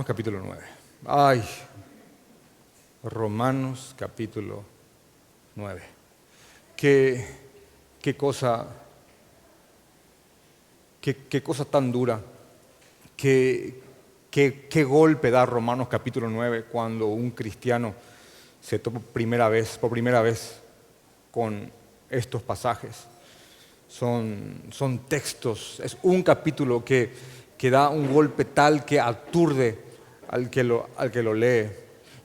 capítulo 9. Ay, Romanos capítulo 9. Qué cosa tan dura. Qué golpe da Romanos capítulo 9 cuando un cristiano se topa por primera vez con estos pasajes. Son textos, es un capítulo que da un golpe tal que aturde al que lo lee.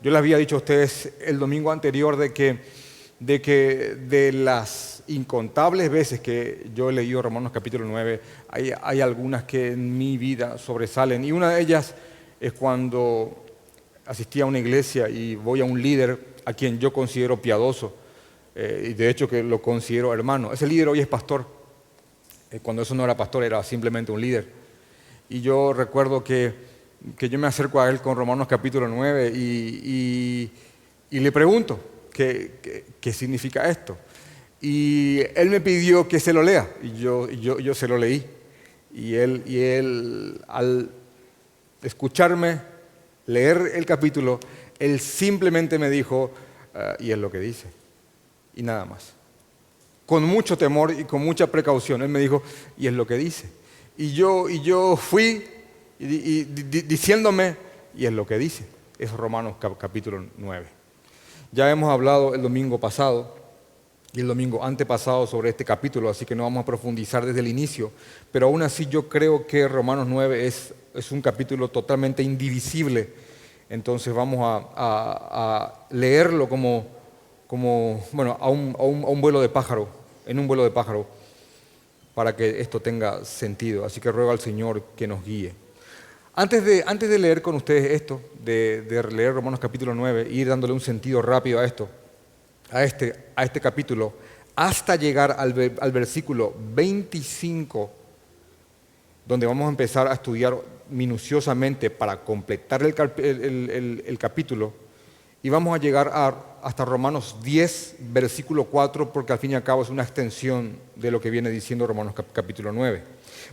Yo les había dicho a ustedes el domingo anterior de que de las incontables veces que yo he leído Romanos capítulo 9, hay algunas que en mi vida sobresalen. Y una de ellas es cuando asistí a una iglesia y voy a un líder a quien yo considero piadoso, y de hecho que lo considero hermano. Ese líder hoy es pastor. Cuando eso no era pastor, era simplemente un líder. Y yo recuerdo que yo me acerco a él con Romanos capítulo 9 y le pregunto, ¿qué significa esto? Y él me pidió que se lo lea, y yo se lo leí. Y él, al escucharme leer el capítulo, él simplemente me dijo, y es lo que dice, y nada más. Con mucho temor y con mucha precaución, él me dijo, y es lo que dice. Y yo fui diciéndome, y es lo que dice, es Romanos capítulo 9. Ya hemos hablado el domingo pasado y el domingo antepasado sobre este capítulo, así que no vamos a profundizar desde el inicio, pero aún así yo creo que Romanos 9 es un capítulo totalmente indivisible. Entonces vamos a leerlo como bueno, a un vuelo de pájaro, en un vuelo de pájaro, para que esto tenga sentido. Así que ruego al Señor que nos guíe. Antes de leer con ustedes esto, de leer Romanos capítulo 9, ir dándole un sentido rápido a esto, a este capítulo, hasta llegar al versículo 25, donde vamos a empezar a estudiar minuciosamente para completar el capítulo, y vamos a llegar hasta Romanos 10, versículo 4, porque al fin y al cabo es una extensión de lo que viene diciendo Romanos capítulo 9.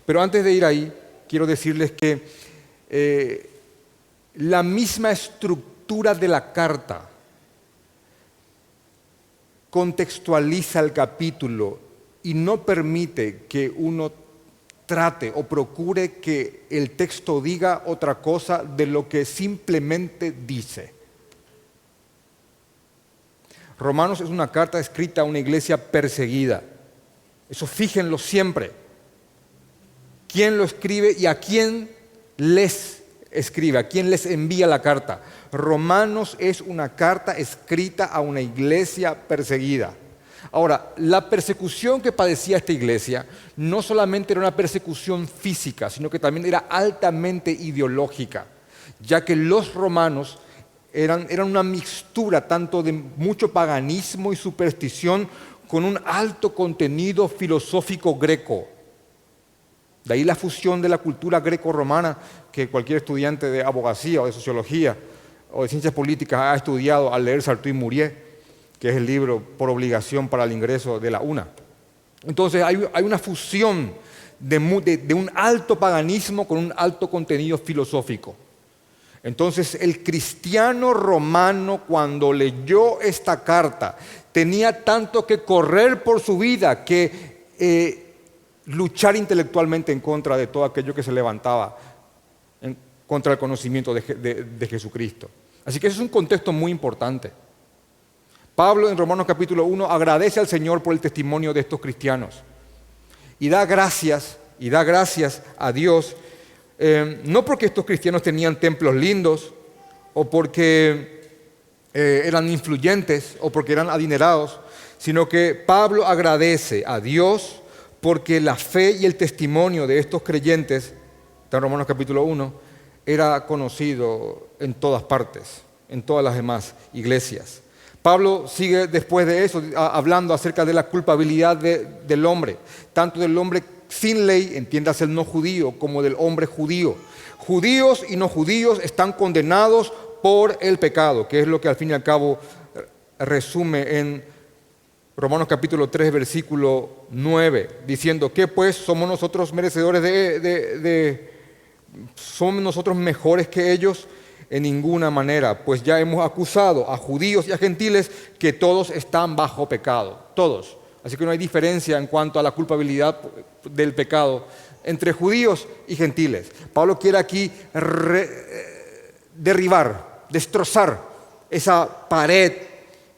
Pero antes de ir ahí, quiero decirles que la misma estructura de la carta contextualiza el capítulo y no permite que uno trate o procure que el texto diga otra cosa de lo que simplemente dice. Romanos es una carta escrita a una iglesia perseguida. Eso fíjenlo siempre. ¿Quién lo escribe y a quién les escribe? ¿A quién les envía la carta? Romanos es una carta escrita a una iglesia perseguida. Ahora, la persecución que padecía esta iglesia no solamente era una persecución física, sino que también era altamente ideológica, ya que los romanos eran una mixtura tanto de mucho paganismo y superstición con un alto contenido filosófico greco. De ahí la fusión de la cultura greco-romana que cualquier estudiante de abogacía o de sociología o de ciencias políticas ha estudiado al leer Sartre y Fourier, que es el libro por obligación para el ingreso de la UNA. Entonces hay una fusión de un alto paganismo con un alto contenido filosófico. Entonces el cristiano romano, cuando leyó esta carta, tenía tanto que correr por su vida que luchar intelectualmente en contra de todo aquello que se levantaba en contra del conocimiento de Jesucristo. Así que ese es un contexto muy importante. Pablo en Romanos capítulo 1 agradece al Señor por el testimonio de estos cristianos y da gracias a Dios. No porque estos cristianos tenían templos lindos, o porque eran influyentes, o porque eran adinerados, sino que Pablo agradece a Dios porque la fe y el testimonio de estos creyentes, está en Romanos capítulo 1, era conocido en todas partes, en todas las demás iglesias. Pablo sigue después de eso hablando acerca de la culpabilidad del hombre, tanto del hombre sin ley, entiéndase el no judío, como del hombre judío. Judíos y no judíos están condenados por el pecado, que es lo que al fin y al cabo resume en Romanos capítulo 3, versículo 9, diciendo que pues somos nosotros merecedores somos nosotros mejores que ellos. en ninguna manera, pues ya hemos acusado a judíos y a gentiles que todos están bajo pecado, todos. Así que no hay diferencia en cuanto a la culpabilidad del pecado entre judíos y gentiles. Pablo quiere aquí derribar, destrozar esa pared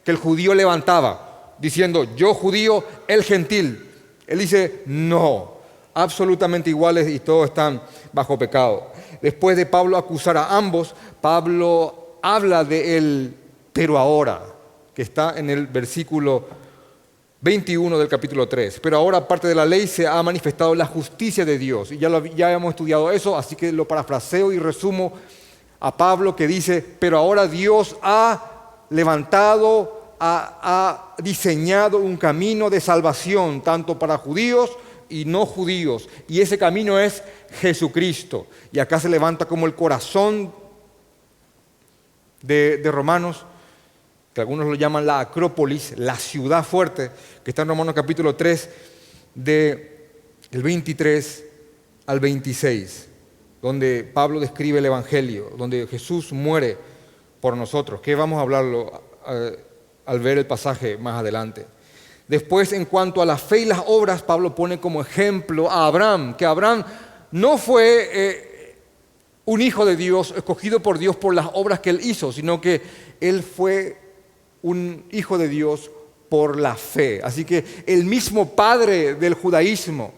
que el judío levantaba, diciendo, yo judío, él gentil. Él dice, no, absolutamente iguales y todos están bajo pecado. Después de Pablo acusar a ambos, Pablo habla de él, pero ahora, que está en el versículo 21 del capítulo 3. Pero ahora, aparte de la ley, se ha manifestado la justicia de Dios. Y ya hemos estudiado eso, así que lo parafraseo y resumo a Pablo que dice, pero ahora Dios ha levantado, ha diseñado un camino de salvación, tanto para judíos y no judíos. Y ese camino es Jesucristo. Y acá se levanta como el corazón de Romanos, que algunos lo llaman la Acrópolis, la ciudad fuerte, que está en Romanos capítulo 3, del 23 al 26, donde Pablo describe el Evangelio, donde Jesús muere por nosotros, que vamos a hablarlo al ver el pasaje más adelante. Después, en cuanto a la fe y las obras, Pablo pone como ejemplo a Abraham, que Abraham no fue un hijo de Dios, escogido por Dios por las obras que él hizo, sino que él fue un hijo de Dios por la fe. Así que el mismo padre del judaísmo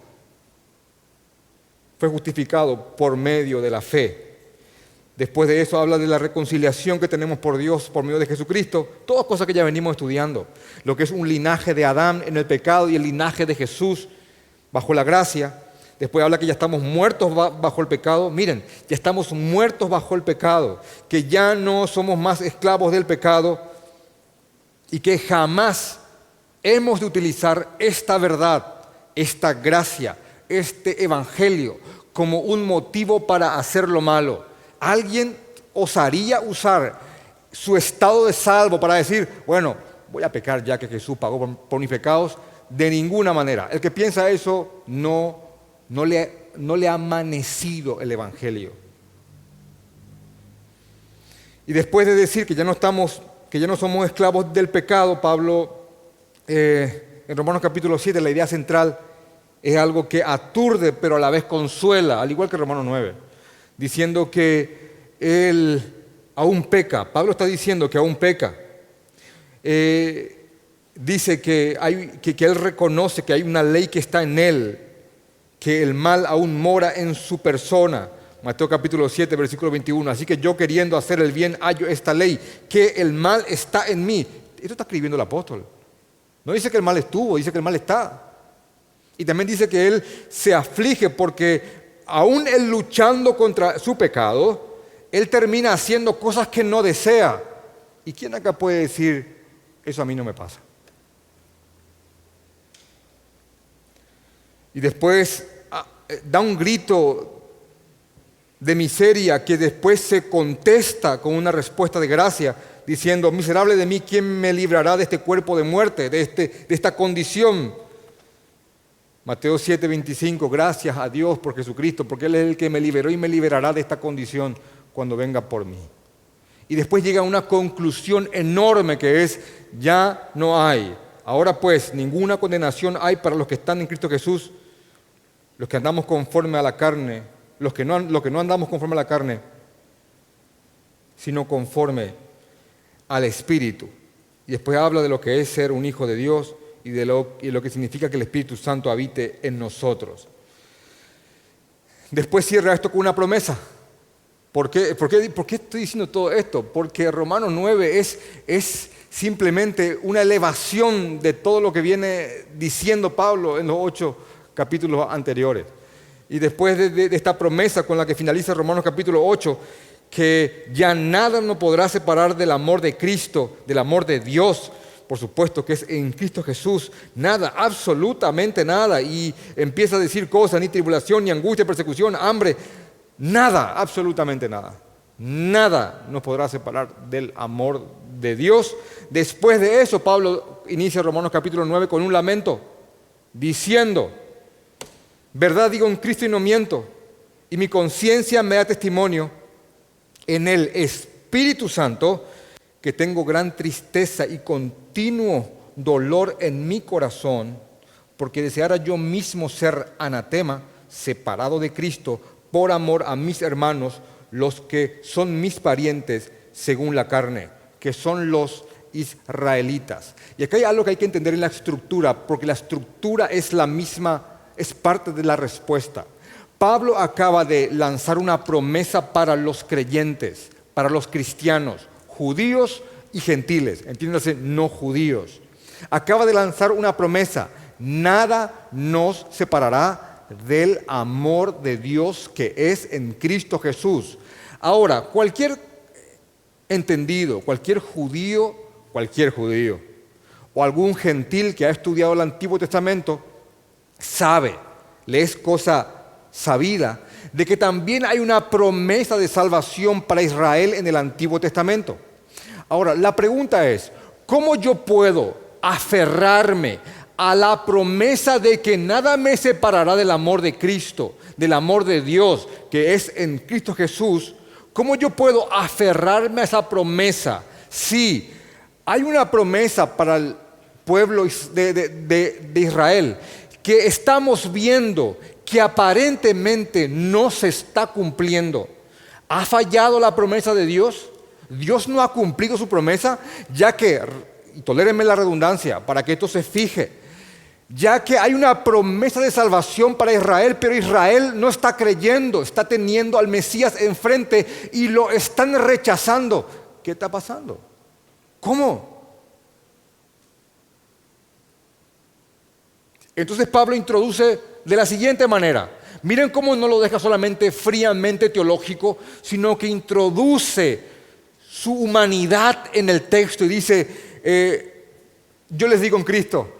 fue justificado por medio de la fe. Después de eso habla de la reconciliación que tenemos por Dios por medio de Jesucristo. Todas cosas que ya venimos estudiando. Lo que es un linaje de Adán en el pecado y el linaje de Jesús bajo la gracia. Después habla que ya estamos muertos bajo el pecado. Miren, ya estamos muertos bajo el pecado. Que ya no somos más esclavos del pecado. Y que jamás hemos de utilizar esta verdad, esta gracia, este evangelio como un motivo para hacer lo malo. ¿Alguien osaría usar su estado de salvo para decir, bueno, voy a pecar ya que Jesús pagó por mis pecados? De ninguna manera. El que piensa eso no le ha amanecido el evangelio. Y después de decir que ya no somos esclavos del pecado, Pablo, en Romanos capítulo 7, la idea central es algo que aturde, pero a la vez consuela, al igual que Romanos 9, diciendo que él aún peca. Pablo está diciendo que aún peca. Dice que él reconoce que hay una ley que está en él, que el mal aún mora en su persona. Mateo capítulo 7, versículo 21. Así que yo queriendo hacer el bien hallo esta ley, que el mal está en mí. Esto está escribiendo el apóstol. No dice que el mal estuvo, dice que el mal está. Y también dice que él se aflige porque aún él luchando contra su pecado, él termina haciendo cosas que no desea. ¿Y quién acá puede decir, eso a mí no me pasa? Y después da un grito de miseria que después se contesta con una respuesta de gracia, diciendo, miserable de mí, ¿quién me librará de este cuerpo de muerte, de esta condición? Mateo 7, 25, gracias a Dios por Jesucristo, porque Él es el que me liberó y me liberará de esta condición cuando venga por mí. Y después llega una conclusión enorme que es, ya no hay. Ahora pues, ninguna condenación hay para los que están en Cristo Jesús, los que andamos conforme a la carne, los que no andamos conforme a la carne, sino conforme al Espíritu. Y después habla de lo que es ser un hijo de Dios y de lo que significa que el Espíritu Santo habite en nosotros. Después cierra esto con una promesa. ¿Por qué estoy diciendo todo esto? Porque Romanos 9 es simplemente una elevación de todo lo que viene diciendo Pablo en los 8 capítulos anteriores. Y después de esta promesa con la que finaliza Romanos capítulo 8, que ya nada nos podrá separar del amor de Cristo, del amor de Dios, por supuesto que es en Cristo Jesús, nada, absolutamente nada. Y empieza a decir cosas, ni tribulación, ni angustia, persecución, hambre, nada, absolutamente nada. Nada nos podrá separar del amor de Dios. Después de eso, Pablo inicia Romanos capítulo 9 con un lamento, diciendo, verdad digo en Cristo y no miento, y mi conciencia me da testimonio en el Espíritu Santo que tengo gran tristeza y continuo dolor en mi corazón, porque deseara yo mismo ser anatema, separado de Cristo, por amor a mis hermanos, los que son mis parientes según la carne, que son los israelitas. Y acá hay algo que hay que entender en la estructura, porque la estructura es la misma, es parte de la respuesta. Pablo acaba de lanzar una promesa para los creyentes, para los cristianos, judíos y gentiles, entiéndase, no judíos. Acaba de lanzar una promesa: nada nos separará del amor de Dios que es en Cristo Jesús. Ahora, cualquier entendido, cualquier judío o algún gentil que ha estudiado el Antiguo Testamento sabe, le es cosa sabida, de que también hay una promesa de salvación para Israel en el Antiguo Testamento. Ahora, la pregunta es, ¿cómo yo puedo aferrarme a la promesa de que nada me separará del amor de Cristo, del amor de Dios que es en Cristo Jesús? ¿Cómo yo puedo aferrarme a esa promesa si hay una promesa para el pueblo de Israel que estamos viendo que aparentemente no se está cumpliendo? ¿Ha fallado la promesa de Dios? ¿Dios no ha cumplido su promesa? Ya que, y tolérenme la redundancia para que esto se fije, ya que hay una promesa de salvación para Israel, pero Israel no está creyendo, está teniendo al Mesías enfrente y lo están rechazando. ¿Qué está pasando? ¿Cómo? Entonces Pablo introduce de la siguiente manera. Miren cómo no lo deja solamente fríamente teológico, sino que introduce su humanidad en el texto y dice, yo les digo en Cristo,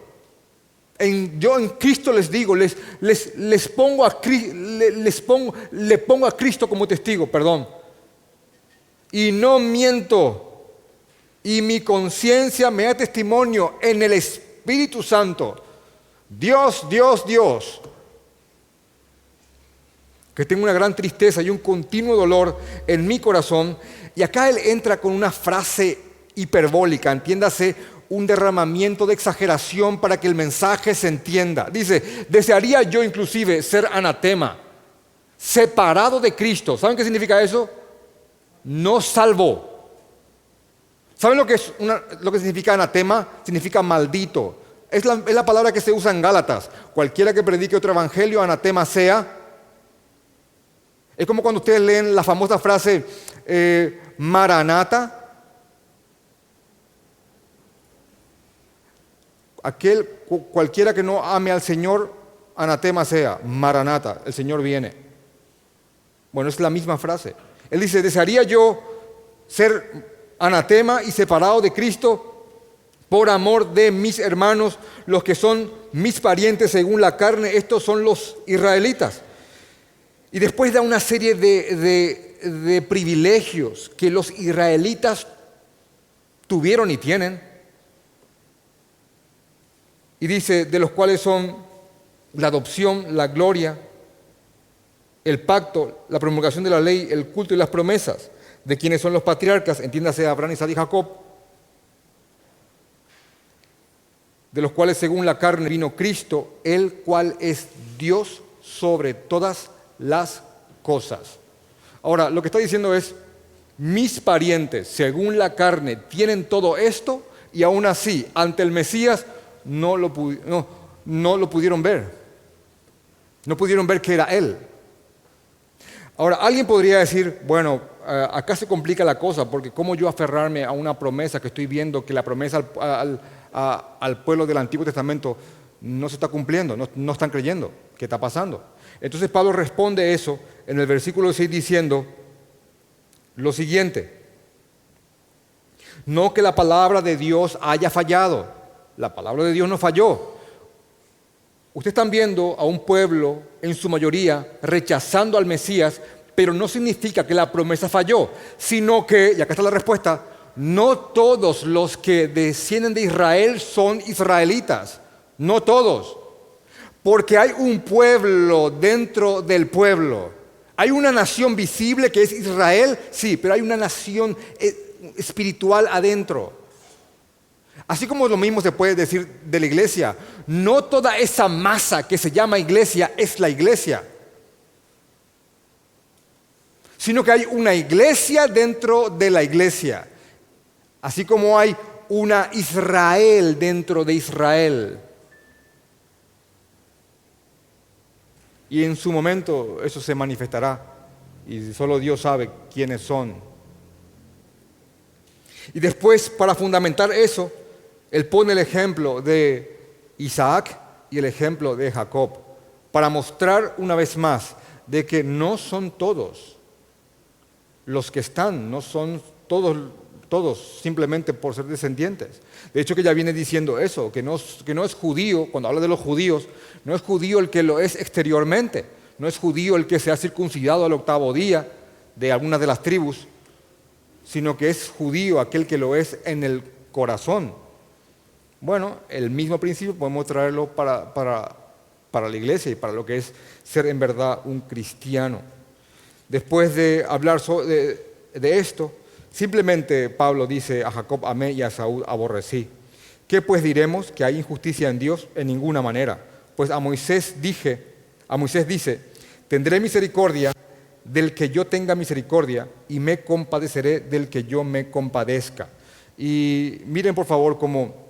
yo en Cristo les digo, le pongo a Cristo como testigo, y no miento, y mi conciencia me da testimonio en el Espíritu Santo. Dios, que tengo una gran tristeza y un continuo dolor en mi corazón. Y acá él entra con una frase hiperbólica, entiéndase, un derramamiento de exageración para que el mensaje se entienda. Dice, desearía yo inclusive ser anatema, separado de Cristo. ¿Saben qué significa eso? No salvo. ¿Saben lo que significa anatema? Significa maldito. Es la palabra que se usa en Gálatas. Cualquiera que predique otro evangelio, anatema sea. Es como cuando ustedes leen la famosa frase, Maranata. Cualquiera que no ame al Señor, anatema sea. Maranata, el Señor viene. Bueno, es la misma frase. Él dice, desearía yo ser anatema y separado de Cristo por amor de mis hermanos, los que son mis parientes según la carne. Estos son los israelitas. Y después da una serie de privilegios que los israelitas tuvieron y tienen. Y dice, de los cuales son la adopción, la gloria, el pacto, la promulgación de la ley, el culto y las promesas, de quienes son los patriarcas, entiéndase Abraham, Isaac y Jacob, de los cuales según la carne vino Cristo, el cual es Dios sobre todas las cosas. Ahora, lo que está diciendo es, mis parientes según la carne tienen todo esto y aún así, ante el Mesías, no lo pudieron ver. No pudieron ver que era Él. Ahora, alguien podría decir, bueno, acá se complica la cosa, porque ¿cómo yo aferrarme a una promesa que estoy viendo que la promesa al pueblo del Antiguo Testamento no se está cumpliendo, no están creyendo? ¿Qué está pasando? Entonces Pablo responde eso en el versículo 6 diciendo lo siguiente: no que la palabra de Dios haya fallado. La palabra de Dios no falló. Ustedes están viendo a un pueblo, en su mayoría, rechazando al Mesías, pero no significa que la promesa falló, sino que, y acá está la respuesta, no todos los que descienden de Israel son israelitas. No todos. Porque hay un pueblo dentro del pueblo. Hay una nación visible que es Israel, sí, pero hay una nación espiritual adentro. Así como lo mismo se puede decir de la iglesia, no toda esa masa que se llama iglesia es la iglesia, sino que hay una iglesia dentro de la iglesia, así como hay una Israel dentro de Israel. Y en su momento eso se manifestará y solo Dios sabe quiénes son. Y después, para fundamentar eso, Él pone el ejemplo de Isaac y el ejemplo de Jacob, para mostrar una vez más de que no son todos los que están, no son todos simplemente por ser descendientes. De hecho, que ya viene diciendo eso, que no es judío, cuando habla de los judíos, no es judío el que lo es exteriormente, no es judío el que se ha circuncidado al 8º día de algunas de las tribus, sino que es judío aquel que lo es en el corazón. Bueno, el mismo principio podemos traerlo para la iglesia y para lo que es ser en verdad un cristiano. Después de hablar de esto, simplemente Pablo dice: a Jacob amé y a Esaú aborrecí. ¿Qué pues diremos? ¿Que hay injusticia en Dios? En ninguna manera. Pues a Moisés dice: tendré misericordia del que yo tenga misericordia y me compadeceré del que yo me compadezca. Y miren por favor cómo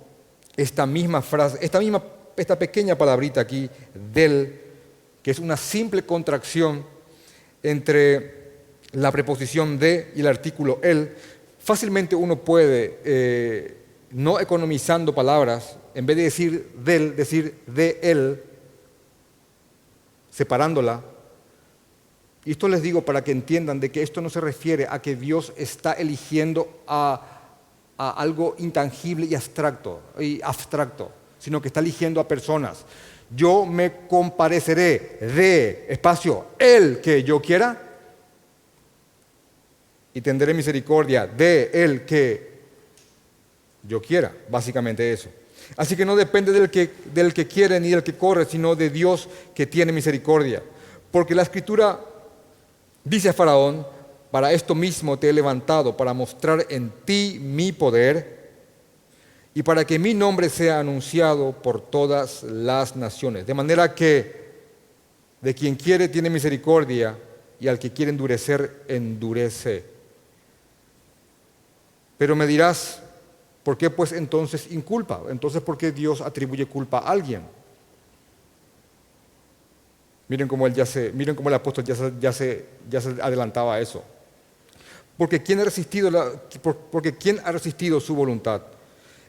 esta misma frase, esta pequeña palabrita aquí, del, que es una simple contracción entre la preposición de y el artículo el, fácilmente uno puede, no economizando palabras, en vez de decir del, decir de él, separándola. Y esto les digo para que entiendan de que esto no se refiere a que Dios está eligiendo a algo intangible y abstracto, sino que está eligiendo a personas. Yo me compadeceré de, espacio, el que yo quiera, y tendré misericordia de el que yo quiera, básicamente eso. Así que no depende del que quiere ni del que corre, sino de Dios que tiene misericordia. Porque la Escritura dice a Faraón: para esto mismo te he levantado, para mostrar en ti mi poder y para que mi nombre sea anunciado por todas las naciones. De manera que de quien quiere tiene misericordia y al que quiere endurecer, endurece. Pero me dirás: ¿por qué pues entonces inculpa? Entonces, ¿por qué Dios atribuye culpa a alguien? Miren cómo el apóstol ya se adelantaba a eso. Porque ¿quién ha resistido su voluntad?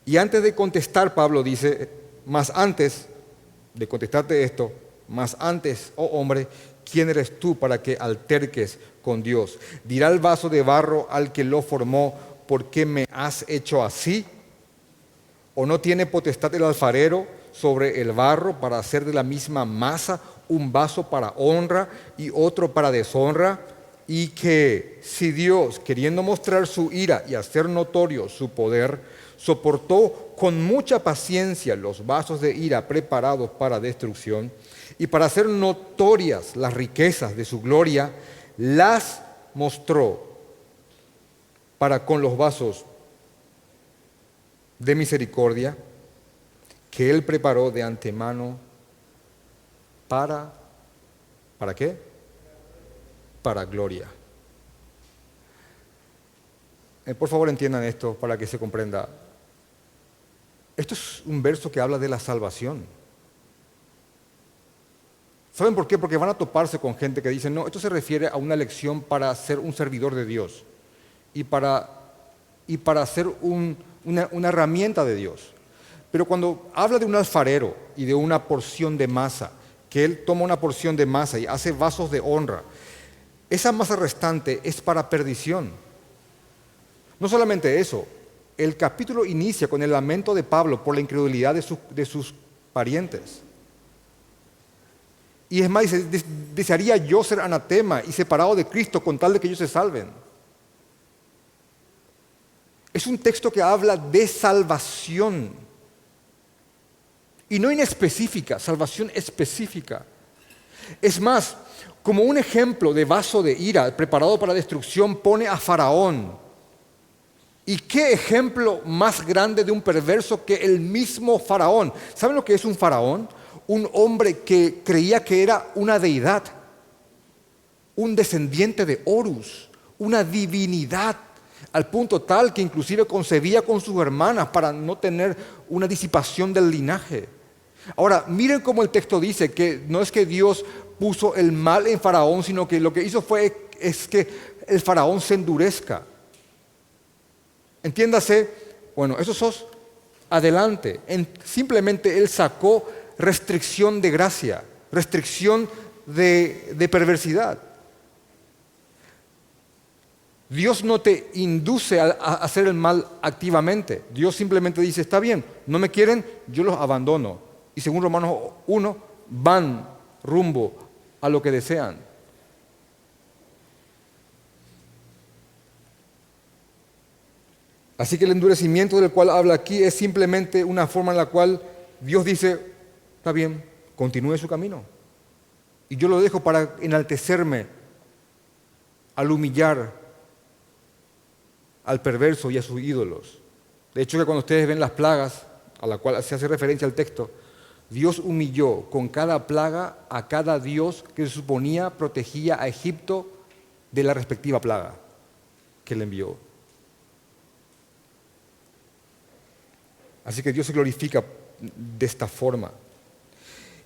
Y antes de contestar, Pablo dice: más antes de contestarte esto, más antes, oh hombre, ¿quién eres tú para que alterques con Dios? Dirá el vaso de barro al que lo formó: ¿por qué me has hecho así? ¿O no tiene potestad el alfarero sobre el barro para hacer de la misma masa un vaso para honra y otro para deshonra? Y que si Dios, queriendo mostrar su ira y hacer notorio su poder, soportó con mucha paciencia los vasos de ira preparados para destrucción, y para hacer notorias las riquezas de su gloria, las mostró para con los vasos de misericordia que Él preparó de antemano ¿para qué? Para gloria. Por favor, entiendan esto para que se comprenda. Esto es un verso que habla de la salvación. ¿Saben por qué? Porque van a toparse con gente que dice: no, esto se refiere a una elección para ser un servidor de Dios y para ser una herramienta de Dios. Pero cuando habla de un alfarero y de una porción de masa, que él toma una porción de masa y hace vasos de honra, esa masa restante es para perdición. No solamente eso, el capítulo inicia con el lamento de Pablo por la incredulidad de sus parientes. Y es más, dice: desearía yo ser anatema y separado de Cristo con tal de que ellos se salven. Es un texto que habla de salvación. Y no inespecífica, salvación específica. Es más, como un ejemplo de vaso de ira preparado para destrucción, pone a Faraón. ¿Y qué ejemplo más grande de un perverso que el mismo Faraón? ¿Saben lo que es un faraón? Un hombre que creía que era una deidad, un descendiente de Horus, una divinidad, al punto tal que inclusive concebía con sus hermanas para no tener una disipación del linaje. Ahora, miren cómo el texto dice que no es que Dios puso el mal en Faraón, sino que lo que hizo es que el Faraón se endurezca. Entiéndase, bueno, eso sos adelante. Simplemente él sacó restricción de gracia, restricción de perversidad. Dios no te induce a hacer el mal activamente. Dios simplemente dice, está bien, no me quieren, yo los abandono. Y según Romanos 1, van rumbo a lo que desean. Así que el endurecimiento del cual habla aquí es simplemente una forma en la cual Dios dice, está bien, continúe su camino. Y yo lo dejo para enaltecerme, al humillar al perverso y a sus ídolos. De hecho, que cuando ustedes ven las plagas, a la cual se hace referencia al texto, Dios humilló con cada plaga a cada dios que se suponía protegía a Egipto de la respectiva plaga que le envió. Así que Dios se glorifica de esta forma.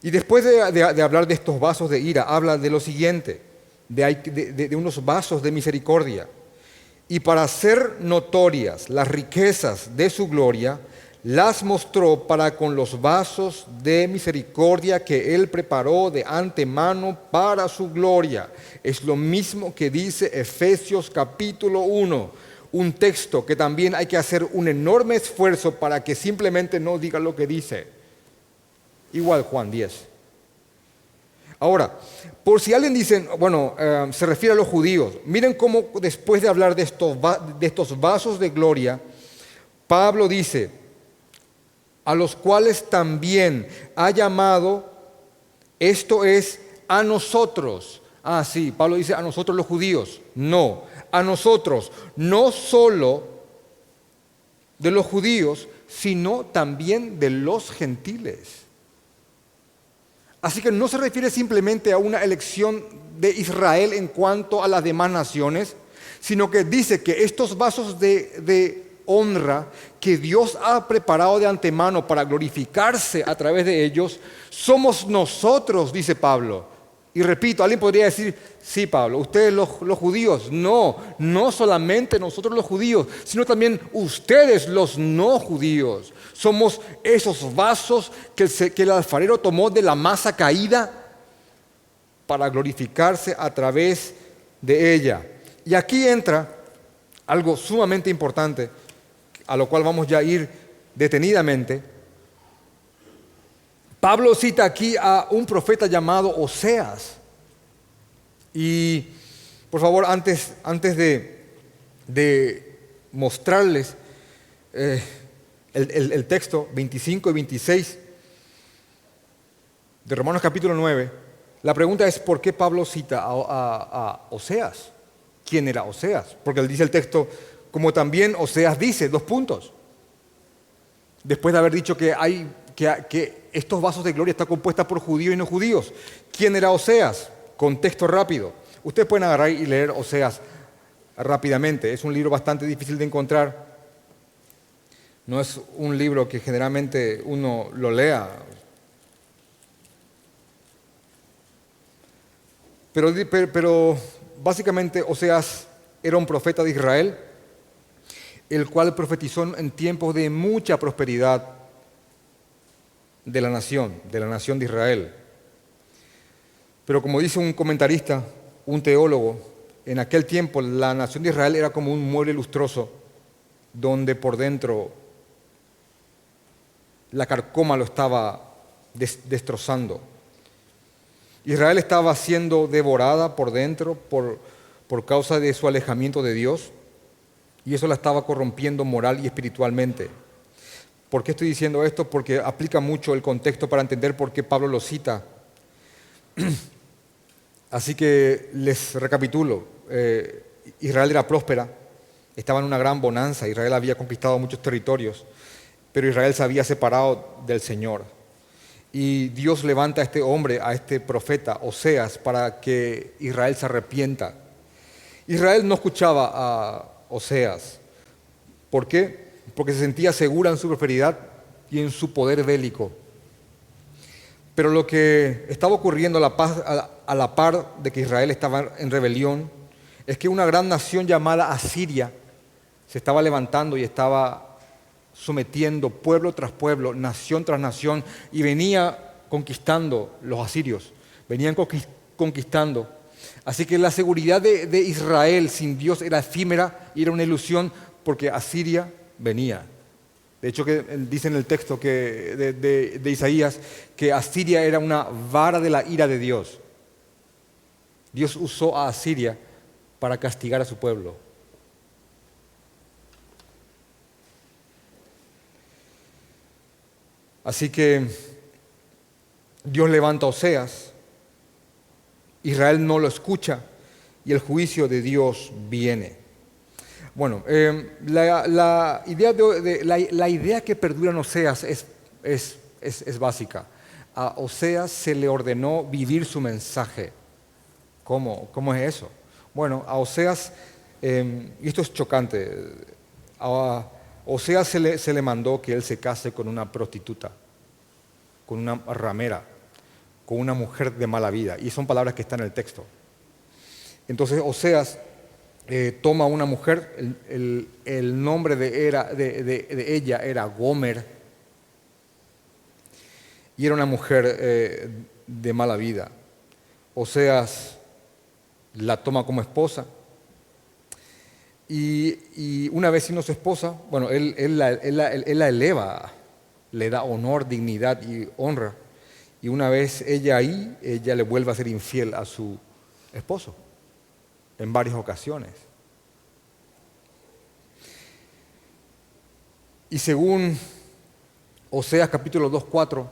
Y después de hablar de estos vasos de ira, habla de lo siguiente, de unos vasos de misericordia. Y para hacer notorias las riquezas de su gloria, las mostró para con los vasos de misericordia que Él preparó de antemano para su gloria. Es lo mismo que dice Efesios capítulo 1, un texto que también hay que hacer un enorme esfuerzo para que simplemente no diga lo que dice. Igual Juan 10. Ahora, por si alguien dice, bueno, se refiere a los judíos, miren cómo después de hablar de estos vasos de gloria, Pablo dice, a los cuales también ha llamado, esto es, a nosotros. Ah, sí, Pablo dice a nosotros los judíos. No, a nosotros, no solo de los judíos, sino también de los gentiles. Así que no se refiere simplemente a una elección de Israel en cuanto a las demás naciones, sino que dice que estos vasos de honra que Dios ha preparado de antemano para glorificarse a través de ellos, somos nosotros, dice Pablo. Y repito, alguien podría decir, sí Pablo, ustedes los judíos. No, no solamente nosotros los judíos, sino también ustedes los no judíos. Somos esos vasos que el alfarero tomó de la masa caída para glorificarse a través de ella. Y aquí entra algo sumamente importante, a lo cual vamos ya a ir detenidamente. Pablo cita aquí a un profeta llamado Oseas. Y por favor, antes de mostrarles el texto 25 y 26 de Romanos capítulo 9, la pregunta es ¿por qué Pablo cita a Oseas? ¿Quién era Oseas? Porque él dice el texto, como también Oseas dice, 2 puntos. Después de haber dicho que estos vasos de gloria están compuestos por judíos y no judíos. ¿Quién era Oseas? Contexto rápido. Ustedes pueden agarrar y leer Oseas rápidamente. Es un libro bastante difícil de encontrar. No es un libro que generalmente uno lo lea. Pero básicamente Oseas era un profeta de Israel, el cual profetizó en tiempos de mucha prosperidad de la nación de Israel. Pero como dice un comentarista, un teólogo, en aquel tiempo la nación de Israel era como un mueble lustroso donde por dentro la carcoma lo estaba destrozando. Israel estaba siendo devorada por dentro por causa de su alejamiento de Dios y eso la estaba corrompiendo moral y espiritualmente. ¿Por qué estoy diciendo esto? Porque aplica mucho el contexto para entender por qué Pablo lo cita. Así que les recapitulo. Israel era próspera, estaba en una gran bonanza, Israel había conquistado muchos territorios, pero Israel se había separado del Señor. Y Dios levanta a este hombre, a este profeta, Oseas, para que Israel se arrepienta. Israel no escuchaba a Oseas. ¿Por qué? Porque se sentía segura en su prosperidad y en su poder bélico. Pero lo que estaba ocurriendo a la par de que Israel estaba en rebelión es que una gran nación llamada Asiria se estaba levantando y estaba sometiendo pueblo tras pueblo, nación tras nación, y venía conquistando los asirios, venían conquistando. Así que la seguridad de Israel sin Dios era efímera y era una ilusión porque Asiria venía. De hecho, que dice en el texto de Isaías que Asiria era una vara de la ira de Dios. Dios usó a Asiria para castigar a su pueblo. Así que Dios levanta a Oseas, Israel no lo escucha y el juicio de Dios viene. Bueno, la idea que perdura en Oseas es básica. A Oseas se le ordenó vivir su mensaje. ¿Cómo es eso? Bueno, a Oseas, y esto es chocante, a Oseas se le mandó que él se case con una prostituta, con una ramera, con una mujer de mala vida, y son palabras que están en el texto. Entonces Oseas toma a una mujer, el nombre de ella era Gomer, y era una mujer de mala vida. Oseas la toma como esposa, y una vez siendo su esposa, bueno, él la eleva, le da honor, dignidad y honra, y una vez ella le vuelve a ser infiel a su esposo en varias ocasiones. Y según Oseas capítulo 2:4,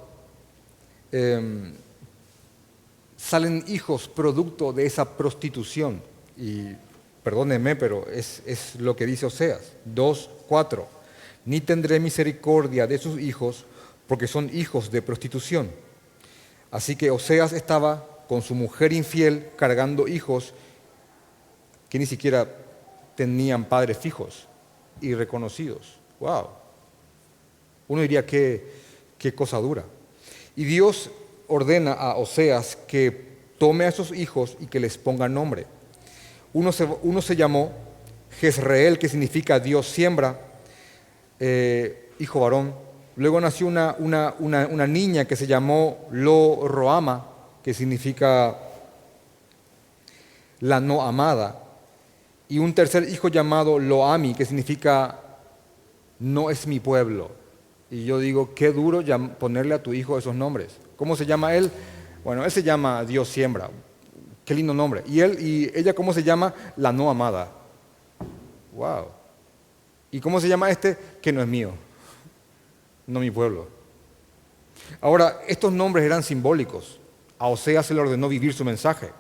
salen hijos producto de esa prostitución. Y perdónenme, pero es lo que dice Oseas 2:4. Ni tendré misericordia de sus hijos, porque son hijos de prostitución. Así que Oseas estaba con su mujer infiel cargando hijos que ni siquiera tenían padres fijos y reconocidos. ¡Wow! Uno diría qué cosa dura. Y Dios ordena a Oseas que tome a esos hijos y que les ponga nombre. Uno se llamó Jezreel, que significa Dios siembra, hijo varón. Luego nació una niña que se llamó Lo-Ruhamah, que significa la no amada. Y un tercer hijo llamado Lo-Ami, que significa no es mi pueblo. Y yo digo, qué duro ponerle a tu hijo esos nombres. ¿Cómo se llama él? Bueno, él se llama Dios siembra. Qué lindo nombre. Y ella, ¿cómo se llama? La no amada. Wow. ¿Y cómo se llama este? Que no es mío, no mi pueblo. Ahora, estos nombres eran simbólicos. A Oseas se le ordenó vivir su mensaje.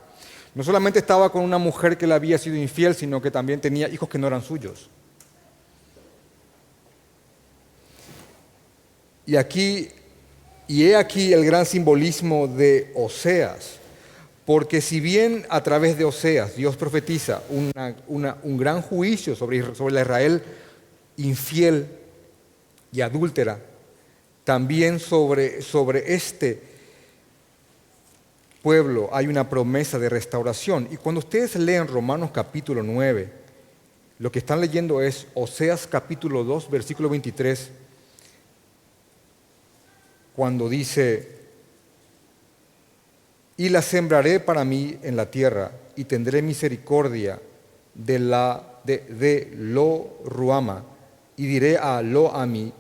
No solamente estaba con una mujer que le había sido infiel, sino que también tenía hijos que no eran suyos. Y he aquí el gran simbolismo de Oseas, porque si bien a través de Oseas Dios profetiza un gran juicio sobre la Israel infiel y adúltera, también sobre este pueblo hay una promesa de restauración. Y cuando ustedes leen Romanos capítulo 9, lo que están leyendo es Oseas capítulo 2, versículo 23, cuando dice: y la sembraré para mí en la tierra, y tendré misericordia de Lo-Ruhamah, y diré a Lo-Ami,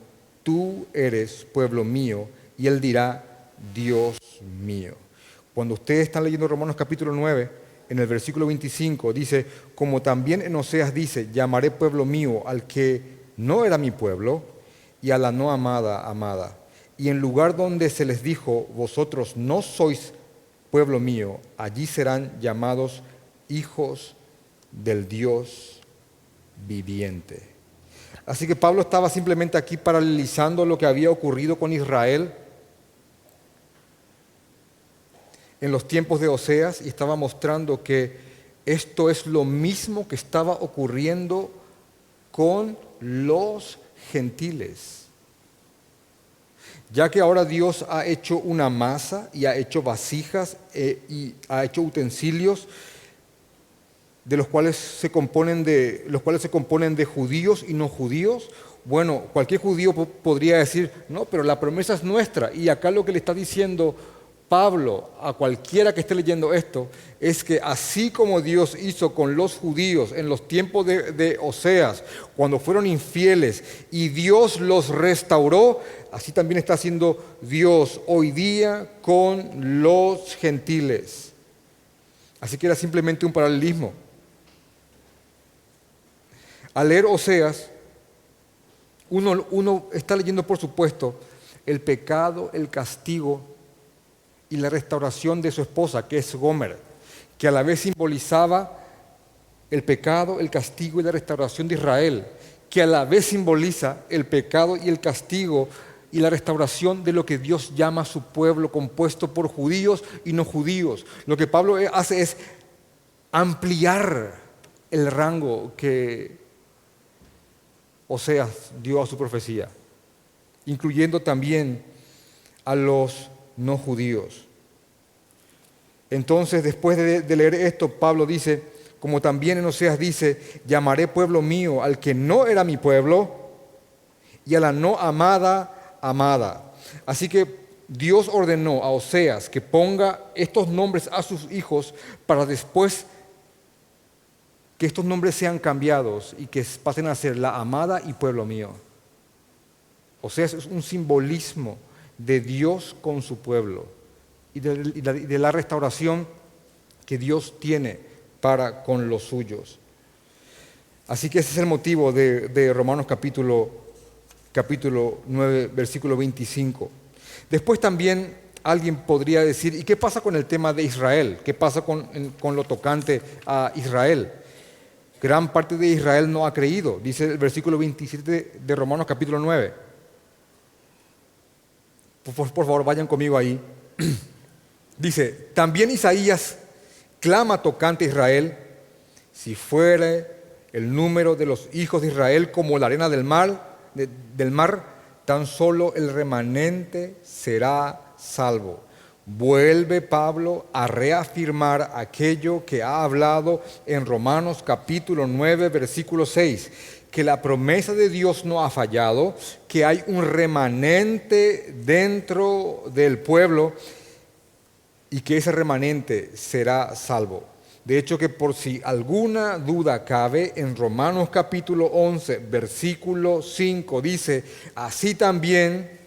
tú eres pueblo mío, y él dirá, Dios mío. Cuando ustedes están leyendo Romanos capítulo 9, en el versículo 25 dice, como también en Oseas dice, llamaré pueblo mío al que no era mi pueblo, y a la no amada, amada. Y en lugar donde se les dijo, vosotros no sois pueblo mío, allí serán llamados hijos del Dios viviente. Así que Pablo estaba simplemente aquí paralelizando lo que había ocurrido con Israel en los tiempos de Oseas y estaba mostrando que esto es lo mismo que estaba ocurriendo con los gentiles. Ya que ahora Dios ha hecho una masa y ha hecho vasijas y ha hecho utensilios de los cuales se componen de judíos y no judíos. Bueno, cualquier judío podría decir, no, pero la promesa es nuestra. Y acá lo que le está diciendo Pablo a cualquiera que esté leyendo esto es que así como Dios hizo con los judíos en los tiempos de Oseas, cuando fueron infieles y Dios los restauró, así también está haciendo Dios hoy día con los gentiles. Así que era simplemente un paralelismo. Al leer Oseas, uno está leyendo, por supuesto, el pecado, el castigo y la restauración de su esposa, que es Gomer, que a la vez simbolizaba el pecado, el castigo y la restauración de Israel, que a la vez simboliza el pecado y el castigo y la restauración de lo que Dios llama su pueblo, compuesto por judíos y no judíos. Lo que Pablo hace es ampliar el rango que Oseas dio a su profecía, incluyendo también a los no judíos. Entonces, después de leer esto, Pablo dice, como también en Oseas dice, llamaré pueblo mío al que no era mi pueblo y a la no amada, amada. Así que Dios ordenó a Oseas que ponga estos nombres a sus hijos para después que estos nombres sean cambiados y que pasen a ser la amada y pueblo mío. Oseas es un simbolismo de Dios con su pueblo y de la restauración que Dios tiene para con los suyos. Así que ese es el motivo de Romanos capítulo 9, versículo 25. Después también alguien podría decir, ¿y qué pasa con el tema de Israel? ¿Qué pasa con lo tocante a Israel? Gran parte de Israel no ha creído, dice el versículo 27 de Romanos capítulo 9. Por favor, vayan conmigo ahí. Dice, también Isaías clama tocante a Israel, si fuere el número de los hijos de Israel como la arena del mar, tan solo el remanente será salvo. Vuelve Pablo a reafirmar aquello que ha hablado en Romanos capítulo 9, versículo 6, que la promesa de Dios no ha fallado, que hay un remanente dentro del pueblo y que ese remanente será salvo. De hecho, que por si alguna duda cabe, en Romanos capítulo 11, versículo 5 dice, así también,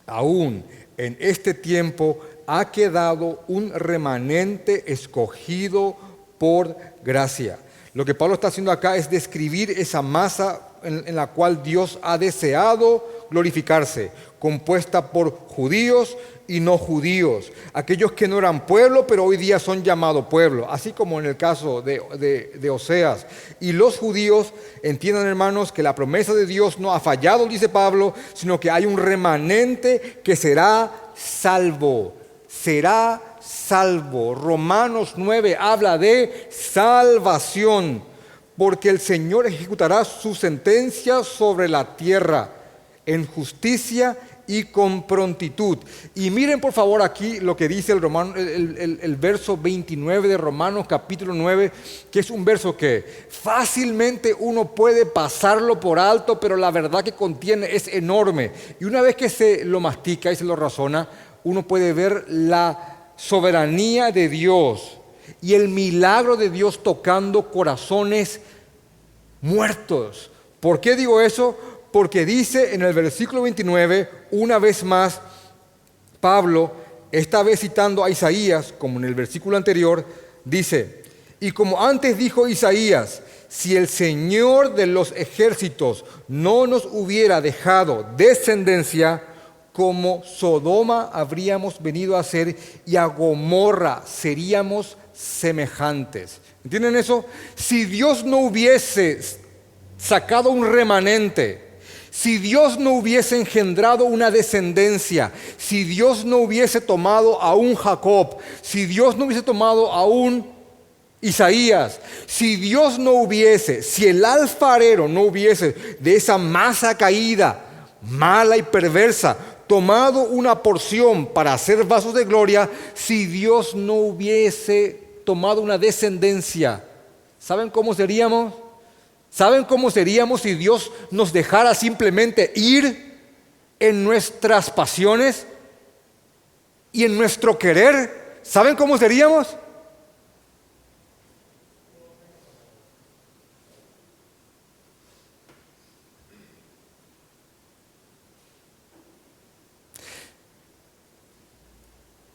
aún en este tiempo, ha quedado un remanente escogido por gracia. Lo que Pablo está haciendo acá es describir esa masa en la cual Dios ha deseado glorificarse, compuesta por judíos y no judíos, aquellos que no eran pueblo, pero hoy día son llamados pueblo, así como en el caso de Oseas. Y los judíos entiendan, hermanos, que la promesa de Dios no ha fallado, dice Pablo, sino que hay un remanente que será salvo. Será salvo. Romanos 9 habla de salvación, porque el Señor ejecutará su sentencia sobre la tierra en justicia y con prontitud. Y miren por favor aquí lo que dice el verso 29 de Romanos capítulo 9, que es un verso que fácilmente uno puede pasarlo por alto, pero la verdad que contiene es enorme. Y una vez que se lo mastica y se lo razona, uno puede ver la soberanía de Dios y el milagro de Dios tocando corazones muertos. ¿Por qué digo eso? Porque dice en el versículo 29, una vez más, Pablo, esta vez citando a Isaías, como en el versículo anterior, dice, y como antes dijo Isaías, si el Señor de los ejércitos no nos hubiera dejado descendencia, como Sodoma habríamos venido a ser y a Gomorra seríamos semejantes. ¿Entienden eso? Si Dios no hubiese sacado un remanente, si Dios no hubiese engendrado una descendencia, si Dios no hubiese tomado a un Jacob, si Dios no hubiese tomado a un Isaías, si Dios no hubiese, si el alfarero no hubiese de esa masa caída, mala y perversa, tomado una porción para hacer vasos de gloria, si Dios no hubiese tomado una descendencia, ¿saben cómo seríamos? ¿Saben cómo seríamos si Dios nos dejara simplemente ir en nuestras pasiones y en nuestro querer? ¿Saben cómo seríamos?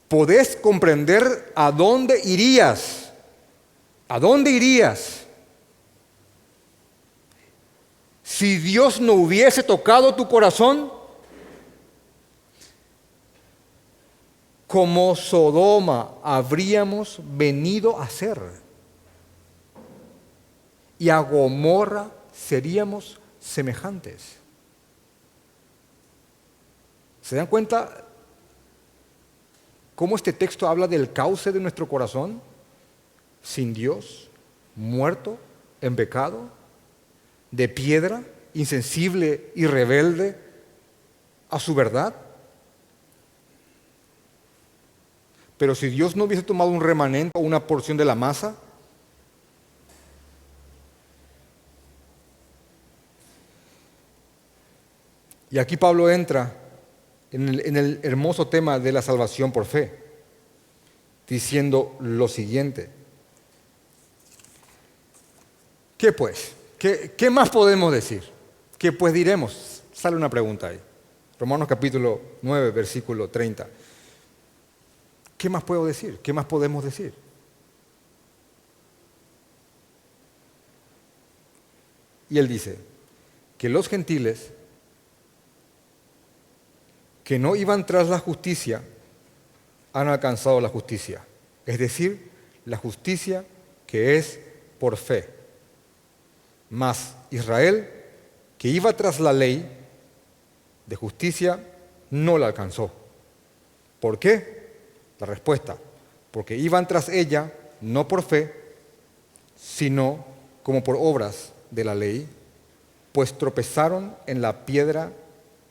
¿Podés comprender a dónde irías? ¿A dónde irías? Si Dios no hubiese tocado tu corazón, como Sodoma habríamos venido a ser. Y a Gomorra seríamos semejantes. ¿Se dan cuenta cómo este texto habla del cauce de nuestro corazón? Sin Dios, muerto en pecado, de piedra, insensible y rebelde a su verdad. Pero si Dios no hubiese tomado un remanente o una porción de la masa, y aquí Pablo entra en el hermoso tema de la salvación por fe, diciendo lo siguiente. ¿Qué pues? ¿Qué más podemos decir? ¿Qué pues diremos? Sale una pregunta ahí. Romanos capítulo 9, versículo 30. ¿Qué más puedo decir? ¿Qué más podemos decir? Y él dice que los gentiles que no iban tras la justicia han alcanzado la justicia, es decir, la justicia que es por fe. Mas Israel, que iba tras la ley de justicia, no la alcanzó. ¿Por qué? La respuesta, porque iban tras ella no por fe, sino como por obras de la ley, pues tropezaron en la piedra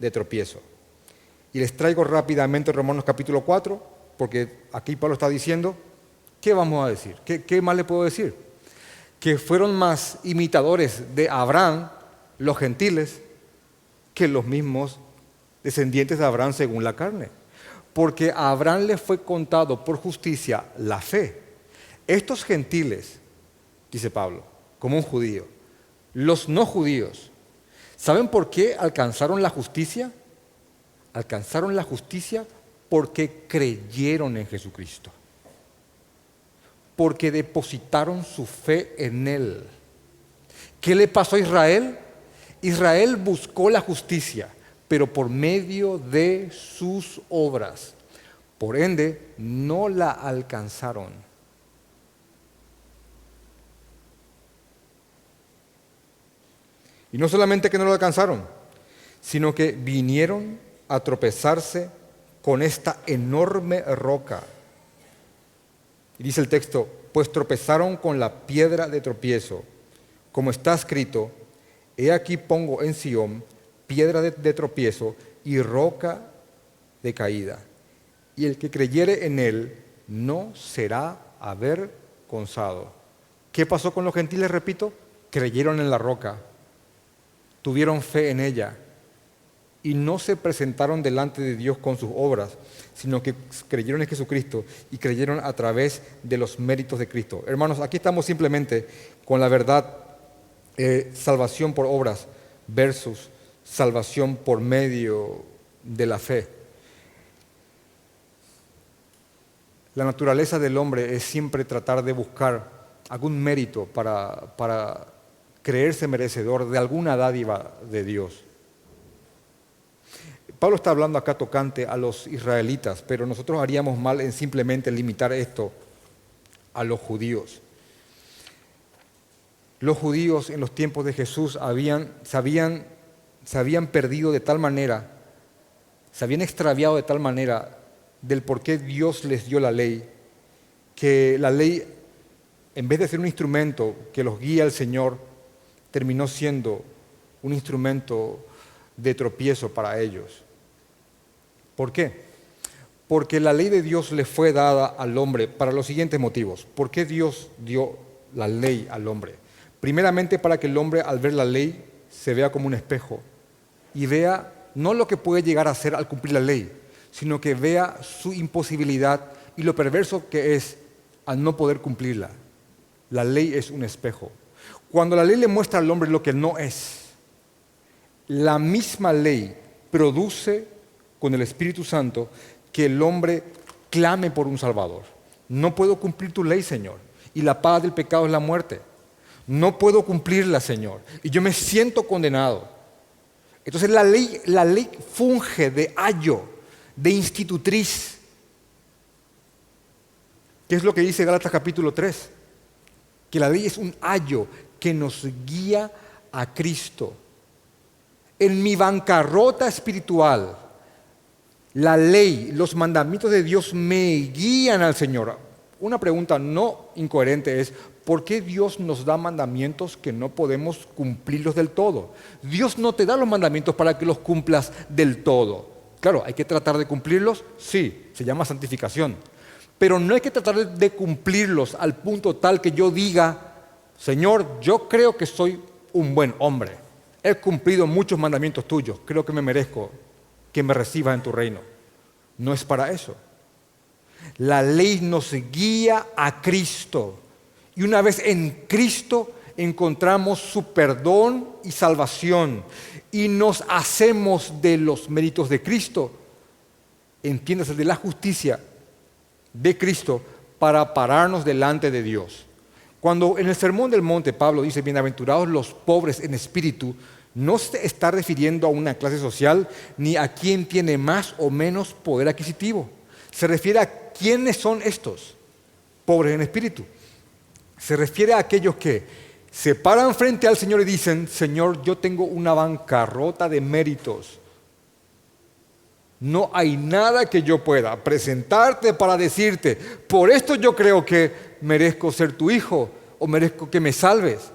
de tropiezo. Y les traigo rápidamente Romanos capítulo 4, porque aquí Pablo está diciendo, ¿qué vamos a decir? ¿Qué más le puedo decir? Que fueron más imitadores de Abraham, los gentiles, que los mismos descendientes de Abraham según la carne. Porque a Abraham le fue contado por justicia la fe. Estos gentiles, dice Pablo, como un judío, los no judíos, ¿saben por qué alcanzaron la justicia? Alcanzaron la justicia porque creyeron en Jesucristo. Porque depositaron su fe en Él. ¿Qué le pasó a Israel? Israel buscó la justicia, pero por medio de sus obras. Por ende, no la alcanzaron. Y no solamente que no la alcanzaron, sino que vinieron a tropezarse con esta enorme roca. Y dice el texto, pues tropezaron con la piedra de tropiezo, como está escrito, he aquí pongo en Sión piedra de tropiezo y roca de caída, y el que creyere en él no será avergonzado. ¿Qué pasó con los gentiles? Repito, creyeron en la roca, tuvieron fe en ella, y no se presentaron delante de Dios con sus obras, sino que creyeron en Jesucristo y creyeron a través de los méritos de Cristo. Hermanos, aquí estamos simplemente con la verdad, salvación por obras versus salvación por medio de la fe. La naturaleza del hombre es siempre tratar de buscar algún mérito para creerse merecedor de alguna dádiva de Dios. Pablo está hablando acá tocante a los israelitas, pero nosotros haríamos mal en simplemente limitar esto a los judíos. Los judíos en los tiempos de Jesús se habían perdido de tal manera, se habían extraviado de tal manera del por qué Dios les dio la ley, que la ley, en vez de ser un instrumento que los guía al Señor, terminó siendo un instrumento de tropiezo para ellos. ¿Por qué? Porque la ley de Dios le fue dada al hombre para los siguientes motivos. ¿Por qué Dios dio la ley al hombre? Primeramente, para que el hombre, al ver la ley, se vea como un espejo y vea no lo que puede llegar a hacer al cumplir la ley, sino que vea su imposibilidad y lo perverso que es al no poder cumplirla. La ley es un espejo. Cuando la ley le muestra al hombre lo que no es, la misma ley produce con el Espíritu Santo que el hombre clame por un Salvador. No puedo cumplir tu ley, Señor, y la paga del pecado es la muerte. No puedo cumplirla, Señor, y yo me siento condenado. Entonces la ley funge de ayo, de institutriz. ¿Qué es lo que dice Gálatas capítulo 3? Que la ley es un ayo que nos guía a Cristo. En mi bancarrota espiritual, la ley, los mandamientos de Dios me guían al Señor. Una pregunta no incoherente es, ¿por qué Dios nos da mandamientos que no podemos cumplirlos del todo? Dios no te da los mandamientos para que los cumplas del todo. Claro, ¿hay que tratar de cumplirlos? Sí, se llama santificación. Pero no hay que tratar de cumplirlos al punto tal que yo diga, Señor, yo creo que soy un buen hombre. He cumplido muchos mandamientos tuyos, creo que me merezco que me recibas en tu reino. No es para eso. La ley nos guía a Cristo. Y una vez en Cristo encontramos su perdón y salvación. Y nos hacemos de los méritos de Cristo, entiéndase, de la justicia de Cristo, para pararnos delante de Dios. Cuando en el Sermón del Monte Pablo dice, bienaventurados los pobres en espíritu, no se está refiriendo a una clase social ni a quien tiene más o menos poder adquisitivo. Se refiere a quiénes son estos pobres en espíritu. Se refiere a aquellos que se paran frente al Señor y dicen, Señor, yo tengo una bancarrota de méritos. No hay nada que yo pueda presentarte para decirte, por esto yo creo que merezco ser tu hijo o merezco que me salves.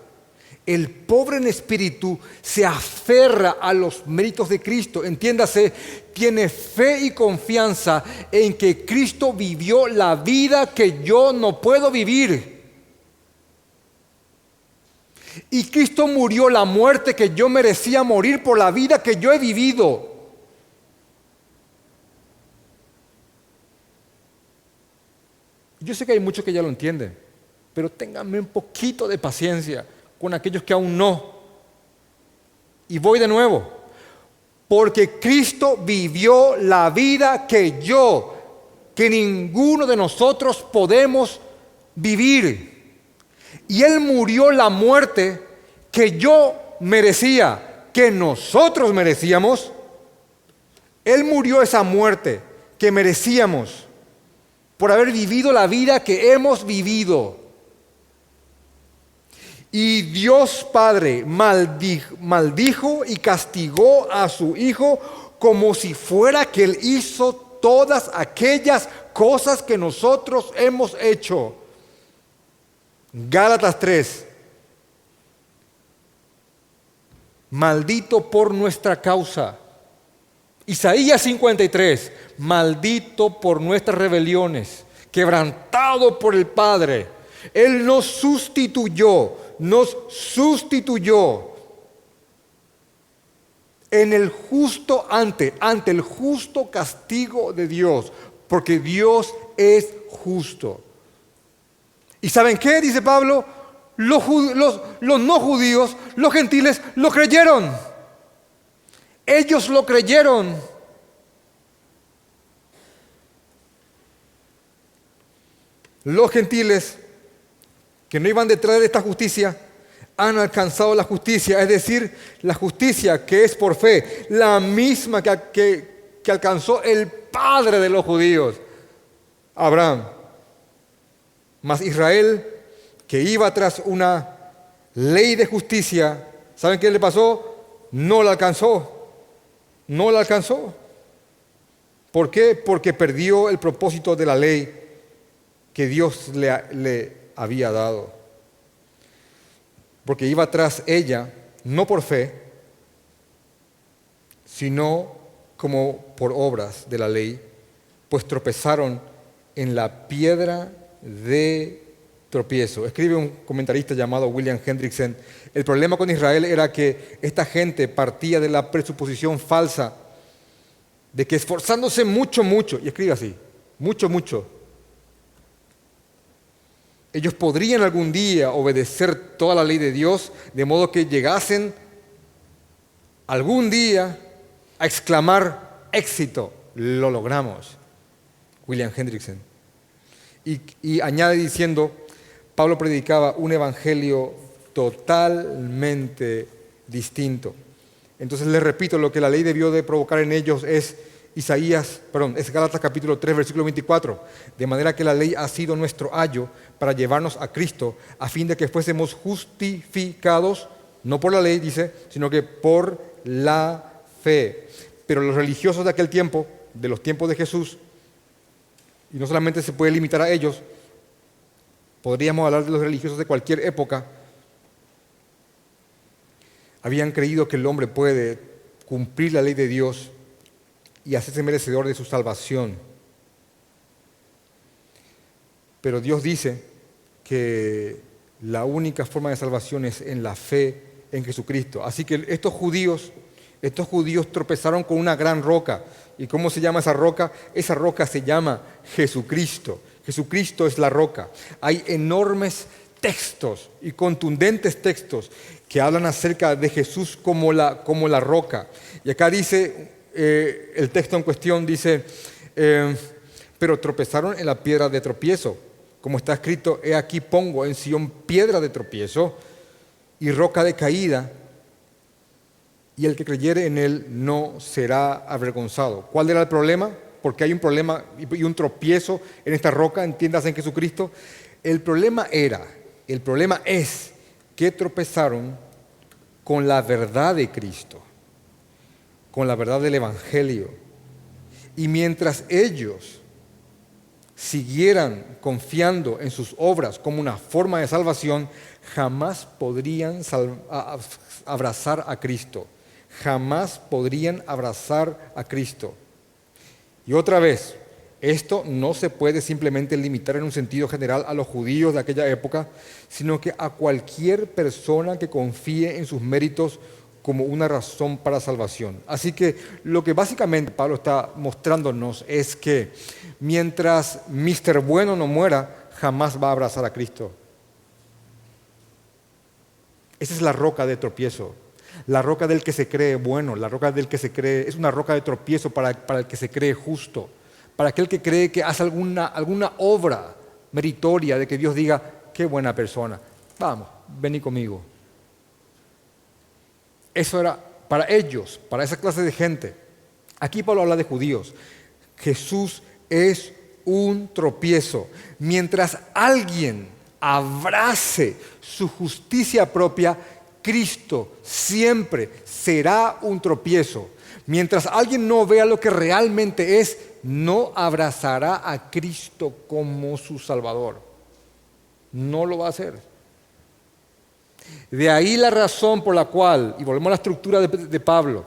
El pobre en espíritu se aferra a los méritos de Cristo. Entiéndase, tiene fe y confianza en que Cristo vivió la vida que yo no puedo vivir. Y Cristo murió la muerte que yo merecía morir por la vida que yo he vivido. Yo sé que hay muchos que ya lo entienden, pero ténganme un poquito de paciencia con aquellos que aún no. Y voy de nuevo. Porque Cristo vivió la vida que ninguno de nosotros podemos vivir. Y Él murió la muerte que yo merecía, que nosotros merecíamos. Él murió esa muerte que merecíamos por haber vivido la vida que hemos vivido. Y Dios Padre maldijo y castigó a su Hijo como si fuera que Él hizo todas aquellas cosas que nosotros hemos hecho. Gálatas 3. Maldito por nuestra causa. Isaías 53. Maldito por nuestras rebeliones, quebrantado por el Padre. Él nos sustituyó en el justo ante el justo castigo de Dios, porque Dios es justo. ¿Y saben qué? Dice Pablo, los no judíos, los gentiles, lo creyeron. Ellos lo creyeron. Los gentiles que no iban detrás de esta justicia han alcanzado la justicia, es decir, la justicia que es por fe, la misma que que alcanzó el padre de los judíos, Abraham. Mas Israel, que iba tras una ley de justicia, ¿saben qué le pasó? No la alcanzó. No la alcanzó. ¿Por qué? Porque perdió el propósito de la ley que Dios le había dado. Porque iba tras ella, no por fe, sino como por obras de la ley, pues tropezaron en la piedra de tropiezo. Escribe un comentarista llamado William Hendrickson: el problema con Israel era que esta gente partía de la presuposición falsa de que esforzándose mucho, y escribe así, mucho, ellos podrían algún día obedecer toda la ley de Dios, de modo que llegasen algún día a exclamar: éxito, lo logramos. William Hendrickson. Y añade diciendo: Pablo predicaba un evangelio totalmente distinto. Entonces les repito, lo que la ley debió de provocar en ellos es Gálatas capítulo 3, versículo 24. De manera que la ley ha sido nuestro ayo para llevarnos a Cristo, a fin de que fuésemos justificados, no por la ley, dice, sino que por la fe. Pero los religiosos de aquel tiempo, de los tiempos de Jesús, y no solamente se puede limitar a ellos, podríamos hablar de los religiosos de cualquier época, habían creído que el hombre puede cumplir la ley de Dios y hacerse merecedor de su salvación. Pero Dios dice que la única forma de salvación es en la fe en Jesucristo. Así que estos judíos tropezaron con una gran roca. ¿Y cómo se llama esa roca? Esa roca se llama Jesucristo. Jesucristo es la roca. Hay enormes textos y contundentes textos que hablan acerca de Jesús como la roca. Y acá dice, el texto en cuestión dice, pero tropezaron en la piedra de tropiezo. Como está escrito: he aquí pongo en Sión piedra de tropiezo y roca de caída, y el que creyere en él no será avergonzado. ¿Cuál era el problema? Porque hay un problema y un tropiezo en esta roca, entiendas, en Jesucristo. El problema es que tropezaron con la verdad de Cristo, con la verdad del Evangelio. Y mientras ellos siguieran confiando en sus obras como una forma de salvación, jamás podrían abrazar a Cristo. Jamás podrían abrazar a Cristo. Y otra vez, esto no se puede simplemente limitar en un sentido general a los judíos de aquella época, sino que a cualquier persona que confíe en sus méritos como una razón para salvación. Así que lo que básicamente Pablo está mostrándonos es que mientras Mr. Bueno no muera, jamás va a abrazar a Cristo. Esa es la roca de tropiezo. La roca del que se cree bueno, la roca del que se cree, es una roca de tropiezo para el que se cree justo, para aquel que cree que hace alguna obra meritoria de que Dios diga: qué buena persona, vamos, vení conmigo. Eso era para ellos, para esa clase de gente. Aquí Pablo habla de judíos. Jesús es un tropiezo. Mientras alguien abrace su justicia propia, Cristo siempre será un tropiezo. Mientras alguien no vea lo que realmente es, no abrazará a Cristo como su Salvador. No lo va a hacer. De ahí la razón por la cual, y volvemos a la estructura de Pablo,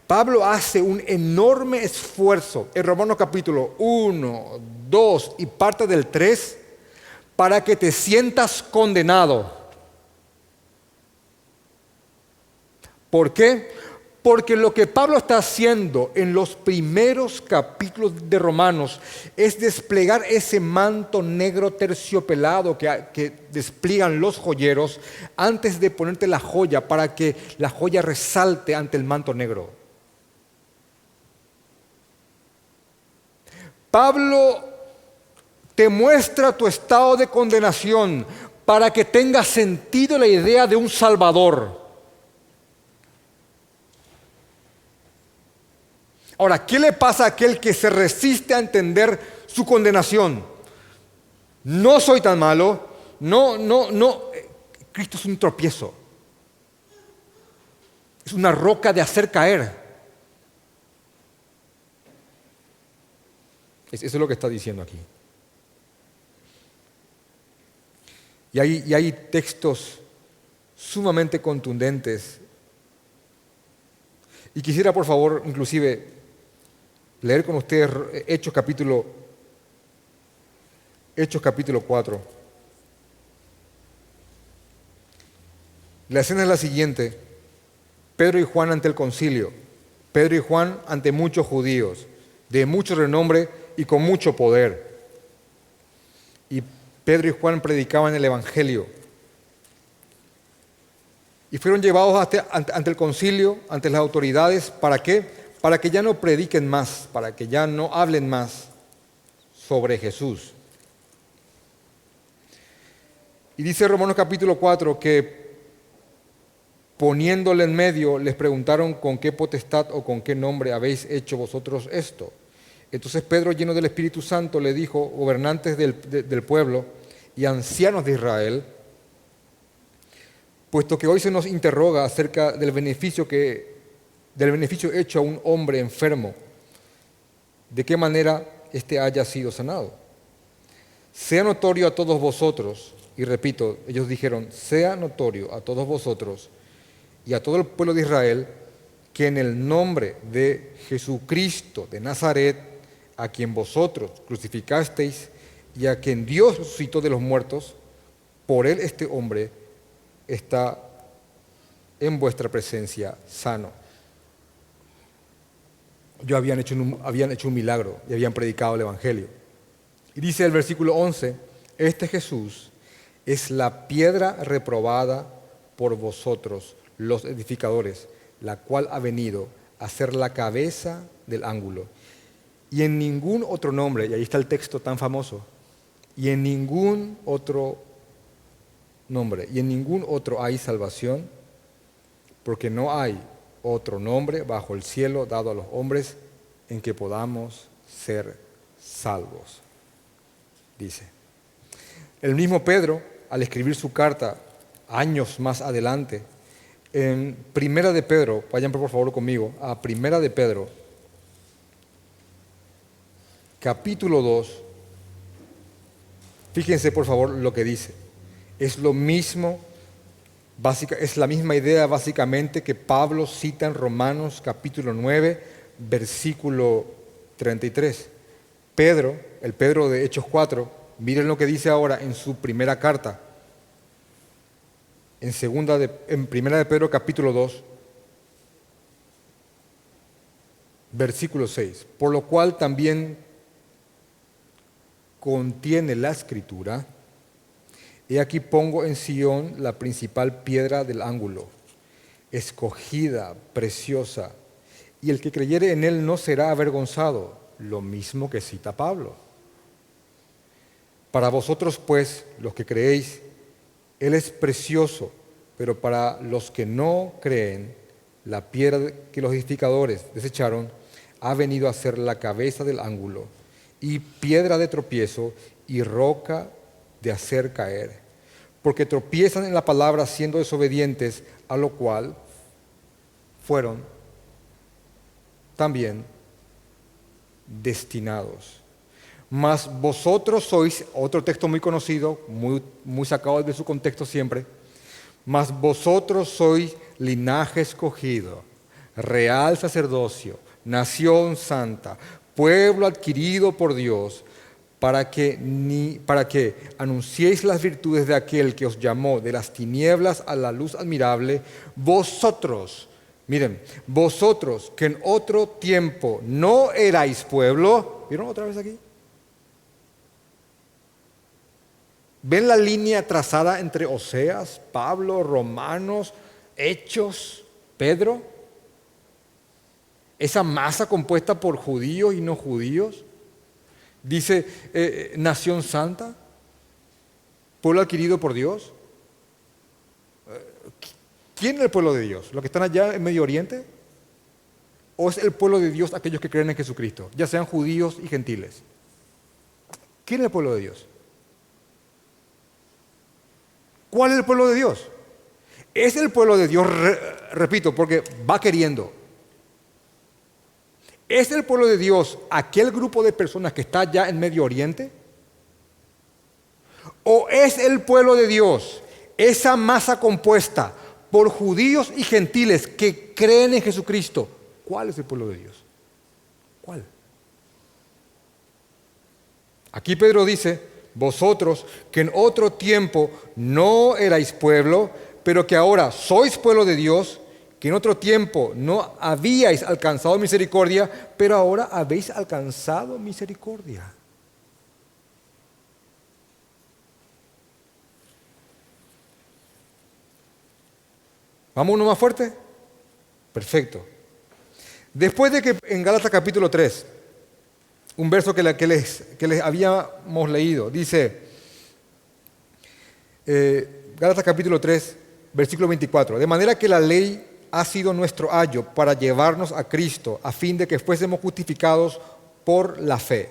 Pablo hace un enorme esfuerzo en Romanos capítulo 1, 2 y parte del 3 para que te sientas condenado. ¿Por qué? Porque lo que Pablo está haciendo en los primeros capítulos de Romanos es desplegar ese manto negro terciopelado que despliegan los joyeros antes de ponerte la joya para que la joya resalte ante el manto negro. Pablo te muestra tu estado de condenación para que tenga sentido la idea de un Salvador. Ahora, ¿qué le pasa a aquel que se resiste a entender su condenación? No soy tan malo, no. Cristo es un tropiezo. Es una roca de hacer caer. Eso es lo que está diciendo aquí. Y hay textos sumamente contundentes. Y quisiera, por favor, inclusive, leer con ustedes Hechos capítulo 4. La escena es la siguiente. Pedro y Juan ante el concilio. Pedro y Juan ante muchos judíos, de mucho renombre y con mucho poder. Y Pedro y Juan predicaban el Evangelio. Y fueron llevados ante el concilio, ante las autoridades. ¿Para qué? Para que ya no prediquen más, para que ya no hablen más sobre Jesús. Y dice Romanos capítulo 4 que poniéndole en medio les preguntaron con qué potestad o con qué nombre habéis hecho vosotros esto. Entonces Pedro, lleno del Espíritu Santo, le dijo, gobernantes del pueblo y ancianos de Israel, puesto que hoy se nos interroga acerca del beneficio hecho a un hombre enfermo, de qué manera éste haya sido sanado. Sea notorio a todos vosotros, y repito, ellos dijeron, sea notorio a todos vosotros y a todo el pueblo de Israel, que en el nombre de Jesucristo de Nazaret, a quien vosotros crucificasteis y a quien Dios resucitó de los muertos, por él este hombre está en vuestra presencia sano. Ellos habían hecho un milagro y habían predicado el Evangelio. Y dice el versículo 11, este Jesús es la piedra reprobada por vosotros, los edificadores, la cual ha venido a ser la cabeza del ángulo. Y en ningún otro nombre, y ahí está el texto tan famoso, y en ningún otro nombre, y en ningún otro hay salvación, porque no hay otro nombre bajo el cielo dado a los hombres en que podamos ser salvos, dice. El mismo Pedro, al escribir su carta años más adelante, en Primera de Pedro, vayan por favor conmigo, a Primera de Pedro, capítulo 2, fíjense por favor lo que dice. Es lo mismo, es la misma idea básicamente que Pablo cita en Romanos capítulo 9, versículo 33. Pedro, el Pedro de Hechos 4, miren lo que dice ahora en su primera carta. En Primera de Pedro capítulo 2, versículo 6. Por lo cual también contiene la Escritura, he aquí pongo en Sión la principal piedra del ángulo, escogida, preciosa, y el que creyere en él no será avergonzado, lo mismo que cita Pablo. Para vosotros, pues, los que creéis, él es precioso, pero para los que no creen, la piedra que los edificadores desecharon ha venido a ser la cabeza del ángulo, y piedra de tropiezo y roca de hacer caer, porque tropiezan en la palabra siendo desobedientes, a lo cual fueron también destinados. Mas vosotros sois, otro texto muy conocido, muy sacado de su contexto siempre, mas vosotros sois linaje escogido, real sacerdocio, nación santa, pueblo adquirido por Dios, para que anunciéis las virtudes de aquel que os llamó de las tinieblas a la luz admirable, vosotros, miren, vosotros que en otro tiempo no erais pueblo, ¿vieron otra vez aquí? ¿Ven la línea trazada entre Oseas, Pablo, Romanos, Hechos, Pedro? Esa masa compuesta por judíos y no judíos. Dice, nación santa, pueblo adquirido por Dios. ¿Quién es el pueblo de Dios? ¿Los que están allá en Medio Oriente? ¿O es el pueblo de Dios aquellos que creen en Jesucristo, ya sean judíos y gentiles? ¿Quién es el pueblo de Dios? ¿Cuál es el pueblo de Dios? Es el pueblo de Dios, repito, porque va queriendo. ¿Es el pueblo de Dios aquel grupo de personas que está ya en Medio Oriente? ¿O es el pueblo de Dios esa masa compuesta por judíos y gentiles que creen en Jesucristo? ¿Cuál es el pueblo de Dios? ¿Cuál? Aquí Pedro dice, vosotros que en otro tiempo no erais pueblo, pero que ahora sois pueblo de Dios, que en otro tiempo no habíais alcanzado misericordia, pero ahora habéis alcanzado misericordia. ¿Vamos uno más fuerte? Perfecto. Después de que en Gálatas capítulo 3, un verso que les habíamos leído, dice, Gálatas capítulo 3, versículo 24, de manera que la ley ha sido nuestro ayo para llevarnos a Cristo, a fin de que fuésemos justificados por la fe.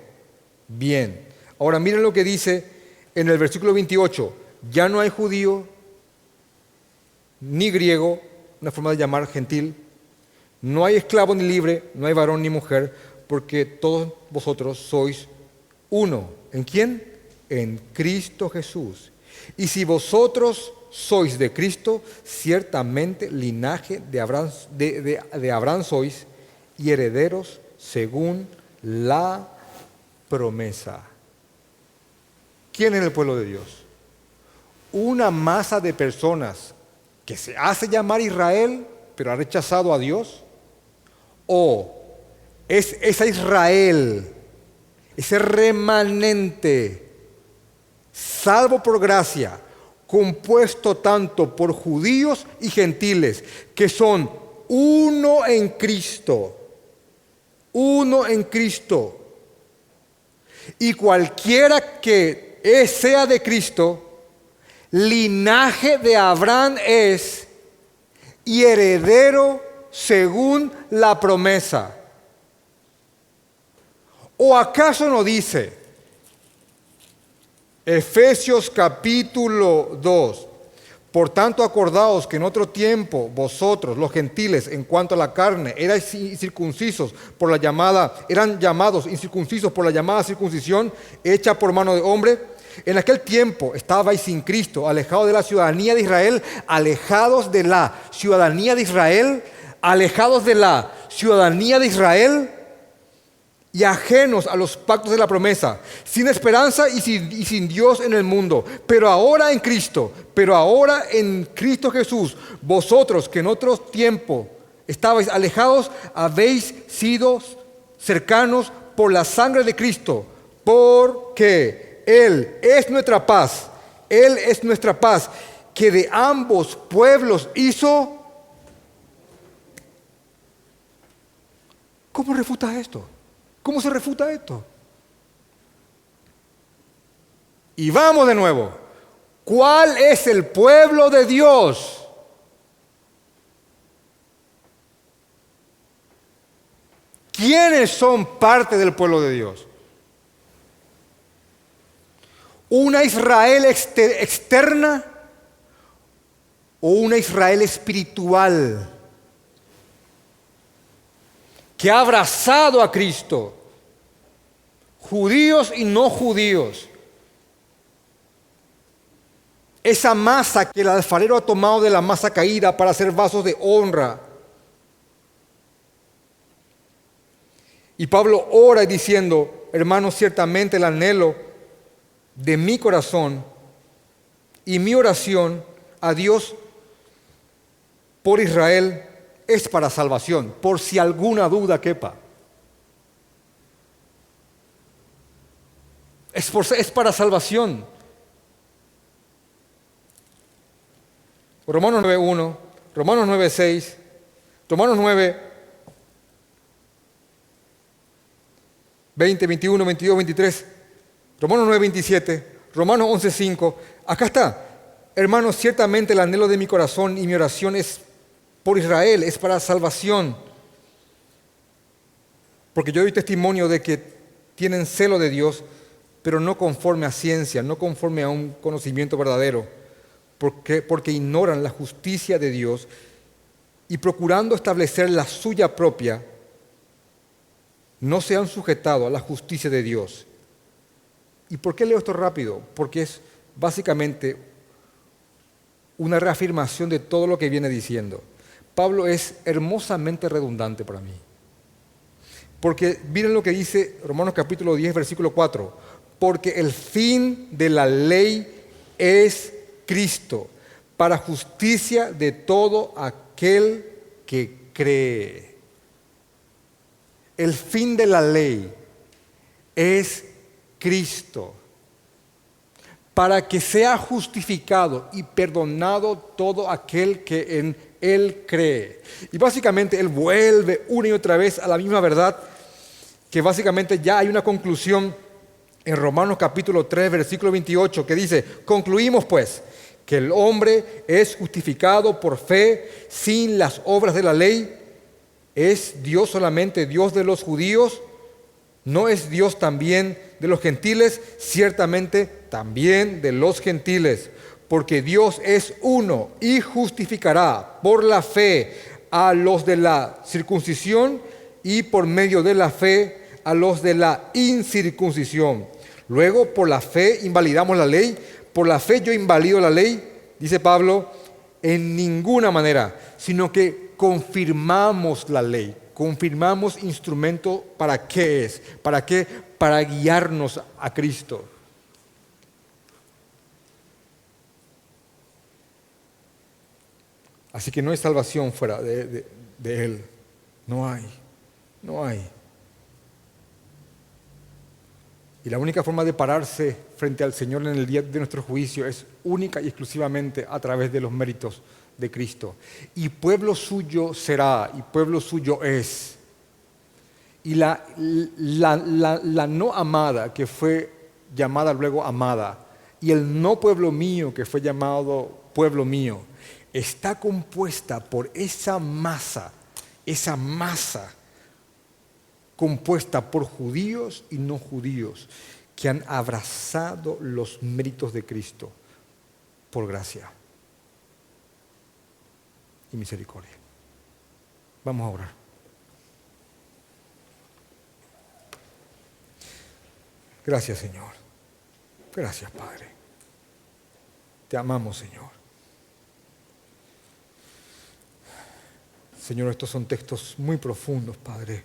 Bien, ahora miren lo que dice en el versículo 28, ya no hay judío ni griego, una forma de llamar gentil, no hay esclavo ni libre, no hay varón ni mujer, porque todos vosotros sois uno. ¿En quién? En Cristo Jesús. Y si vosotros sois de Cristo, ciertamente linaje de Abraham sois y herederos según la promesa. ¿Quién es el pueblo de Dios? Una masa de personas que se hace llamar Israel, pero ha rechazado a Dios. ¿O es esa Israel, ese remanente, salvo por gracia, compuesto tanto por judíos y gentiles, que son uno en Cristo? Uno en Cristo. Y cualquiera que sea de Cristo, linaje de Abraham es y heredero según la promesa. ¿O acaso no dice Efesios capítulo 2? Por tanto, acordaos que en otro tiempo vosotros, los gentiles, en cuanto a la carne, eran llamados incircuncisos por la llamada circuncisión hecha por mano de hombre. En aquel tiempo estabais sin Cristo, alejados de la ciudadanía de Israel, alejados de la ciudadanía de Israel, y ajenos a los pactos de la promesa, sin esperanza y sin Dios en el mundo. Pero ahora en Cristo Jesús, vosotros que en otro tiempo estabais alejados, habéis sido cercanos por la sangre de Cristo, porque Él es nuestra paz, que de ambos pueblos hizo. ¿Cómo refuta esto? ¿Cómo se refuta esto? Y vamos de nuevo. ¿Cuál es el pueblo de Dios? ¿Quiénes son parte del pueblo de Dios? ¿Una Israel externa o una Israel espiritual que ha abrazado a Cristo? Judíos y no judíos. Esa masa que el alfarero ha tomado de la masa caída para hacer vasos de honra. Y Pablo ora diciendo, hermanos, ciertamente el anhelo de mi corazón y mi oración a Dios por Israel es para salvación, por si alguna duda quepa. Es para salvación. Romanos 9:1, Romanos 9:6, Romanos 9:20, 21, 22, 23, Romanos 9:27, Romanos 11:5. Acá está. Hermanos, ciertamente el anhelo de mi corazón y mi oración es por Israel, es para salvación. Porque yo doy testimonio de que tienen celo de Dios, pero no conforme a ciencia, no conforme a un conocimiento verdadero, porque ignoran la justicia de Dios y procurando establecer la suya propia, no se han sujetado a la justicia de Dios. ¿Y por qué leo esto rápido? Porque es básicamente una reafirmación de todo lo que viene diciendo. Pablo es hermosamente redundante para mí. Porque miren lo que dice Romanos capítulo 10, versículo 4. Porque el fin de la ley es Cristo, para justicia de todo aquel que cree. El fin de la ley es Cristo, para que sea justificado y perdonado todo aquel que en Él cree. Y básicamente Él vuelve una y otra vez a la misma verdad, que básicamente ya hay una conclusión en Romanos capítulo 3, versículo 28, que dice: concluimos pues que el hombre es justificado por fe sin las obras de la ley. ¿Es Dios solamente Dios de los judíos? ¿No es Dios también de los gentiles? Ciertamente también de los gentiles, porque Dios es uno y justificará por la fe a los de la circuncisión y por medio de la fe a los de la incircuncisión. Luego, por la fe invalidamos la ley. Por la fe yo invalido la ley, dice Pablo, en ninguna manera, sino que confirmamos la ley. Confirmamos instrumento para qué es, para qué, para guiarnos a Cristo. Así que no hay salvación fuera de Él. No hay. Y la única forma de pararse frente al Señor en el día de nuestro juicio es única y exclusivamente a través de los méritos de Cristo. Y pueblo suyo será, y pueblo suyo es. Y la no amada, que fue llamada luego amada, y el no pueblo mío, que fue llamado pueblo mío, está compuesta por esa masa compuesta por judíos y no judíos, que han abrazado los méritos de Cristo por gracia y misericordia. Vamos a orar. Gracias, Señor. Gracias, Padre. Te amamos, Señor. Señor, estos son textos muy profundos, Padre,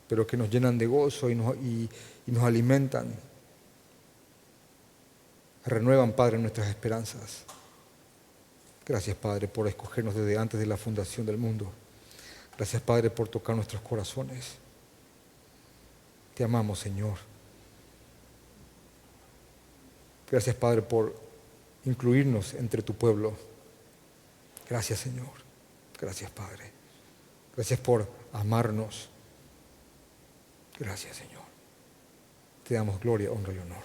pero que nos llenan de gozo y nos alimentan, renuevan, Padre, nuestras esperanzas. Gracias, Padre, por escogernos desde antes de la fundación del mundo. Gracias, Padre, por tocar nuestros corazones. Te amamos, Señor. Gracias, Padre, por incluirnos entre tu pueblo. Gracias, Señor. Gracias, Padre. Gracias por amarnos. Gracias, Señor. Te damos gloria, honra y honor.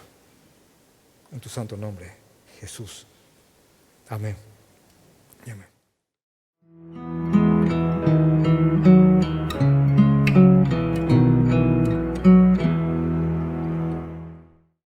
En tu santo nombre, Jesús. Amén. Y amén.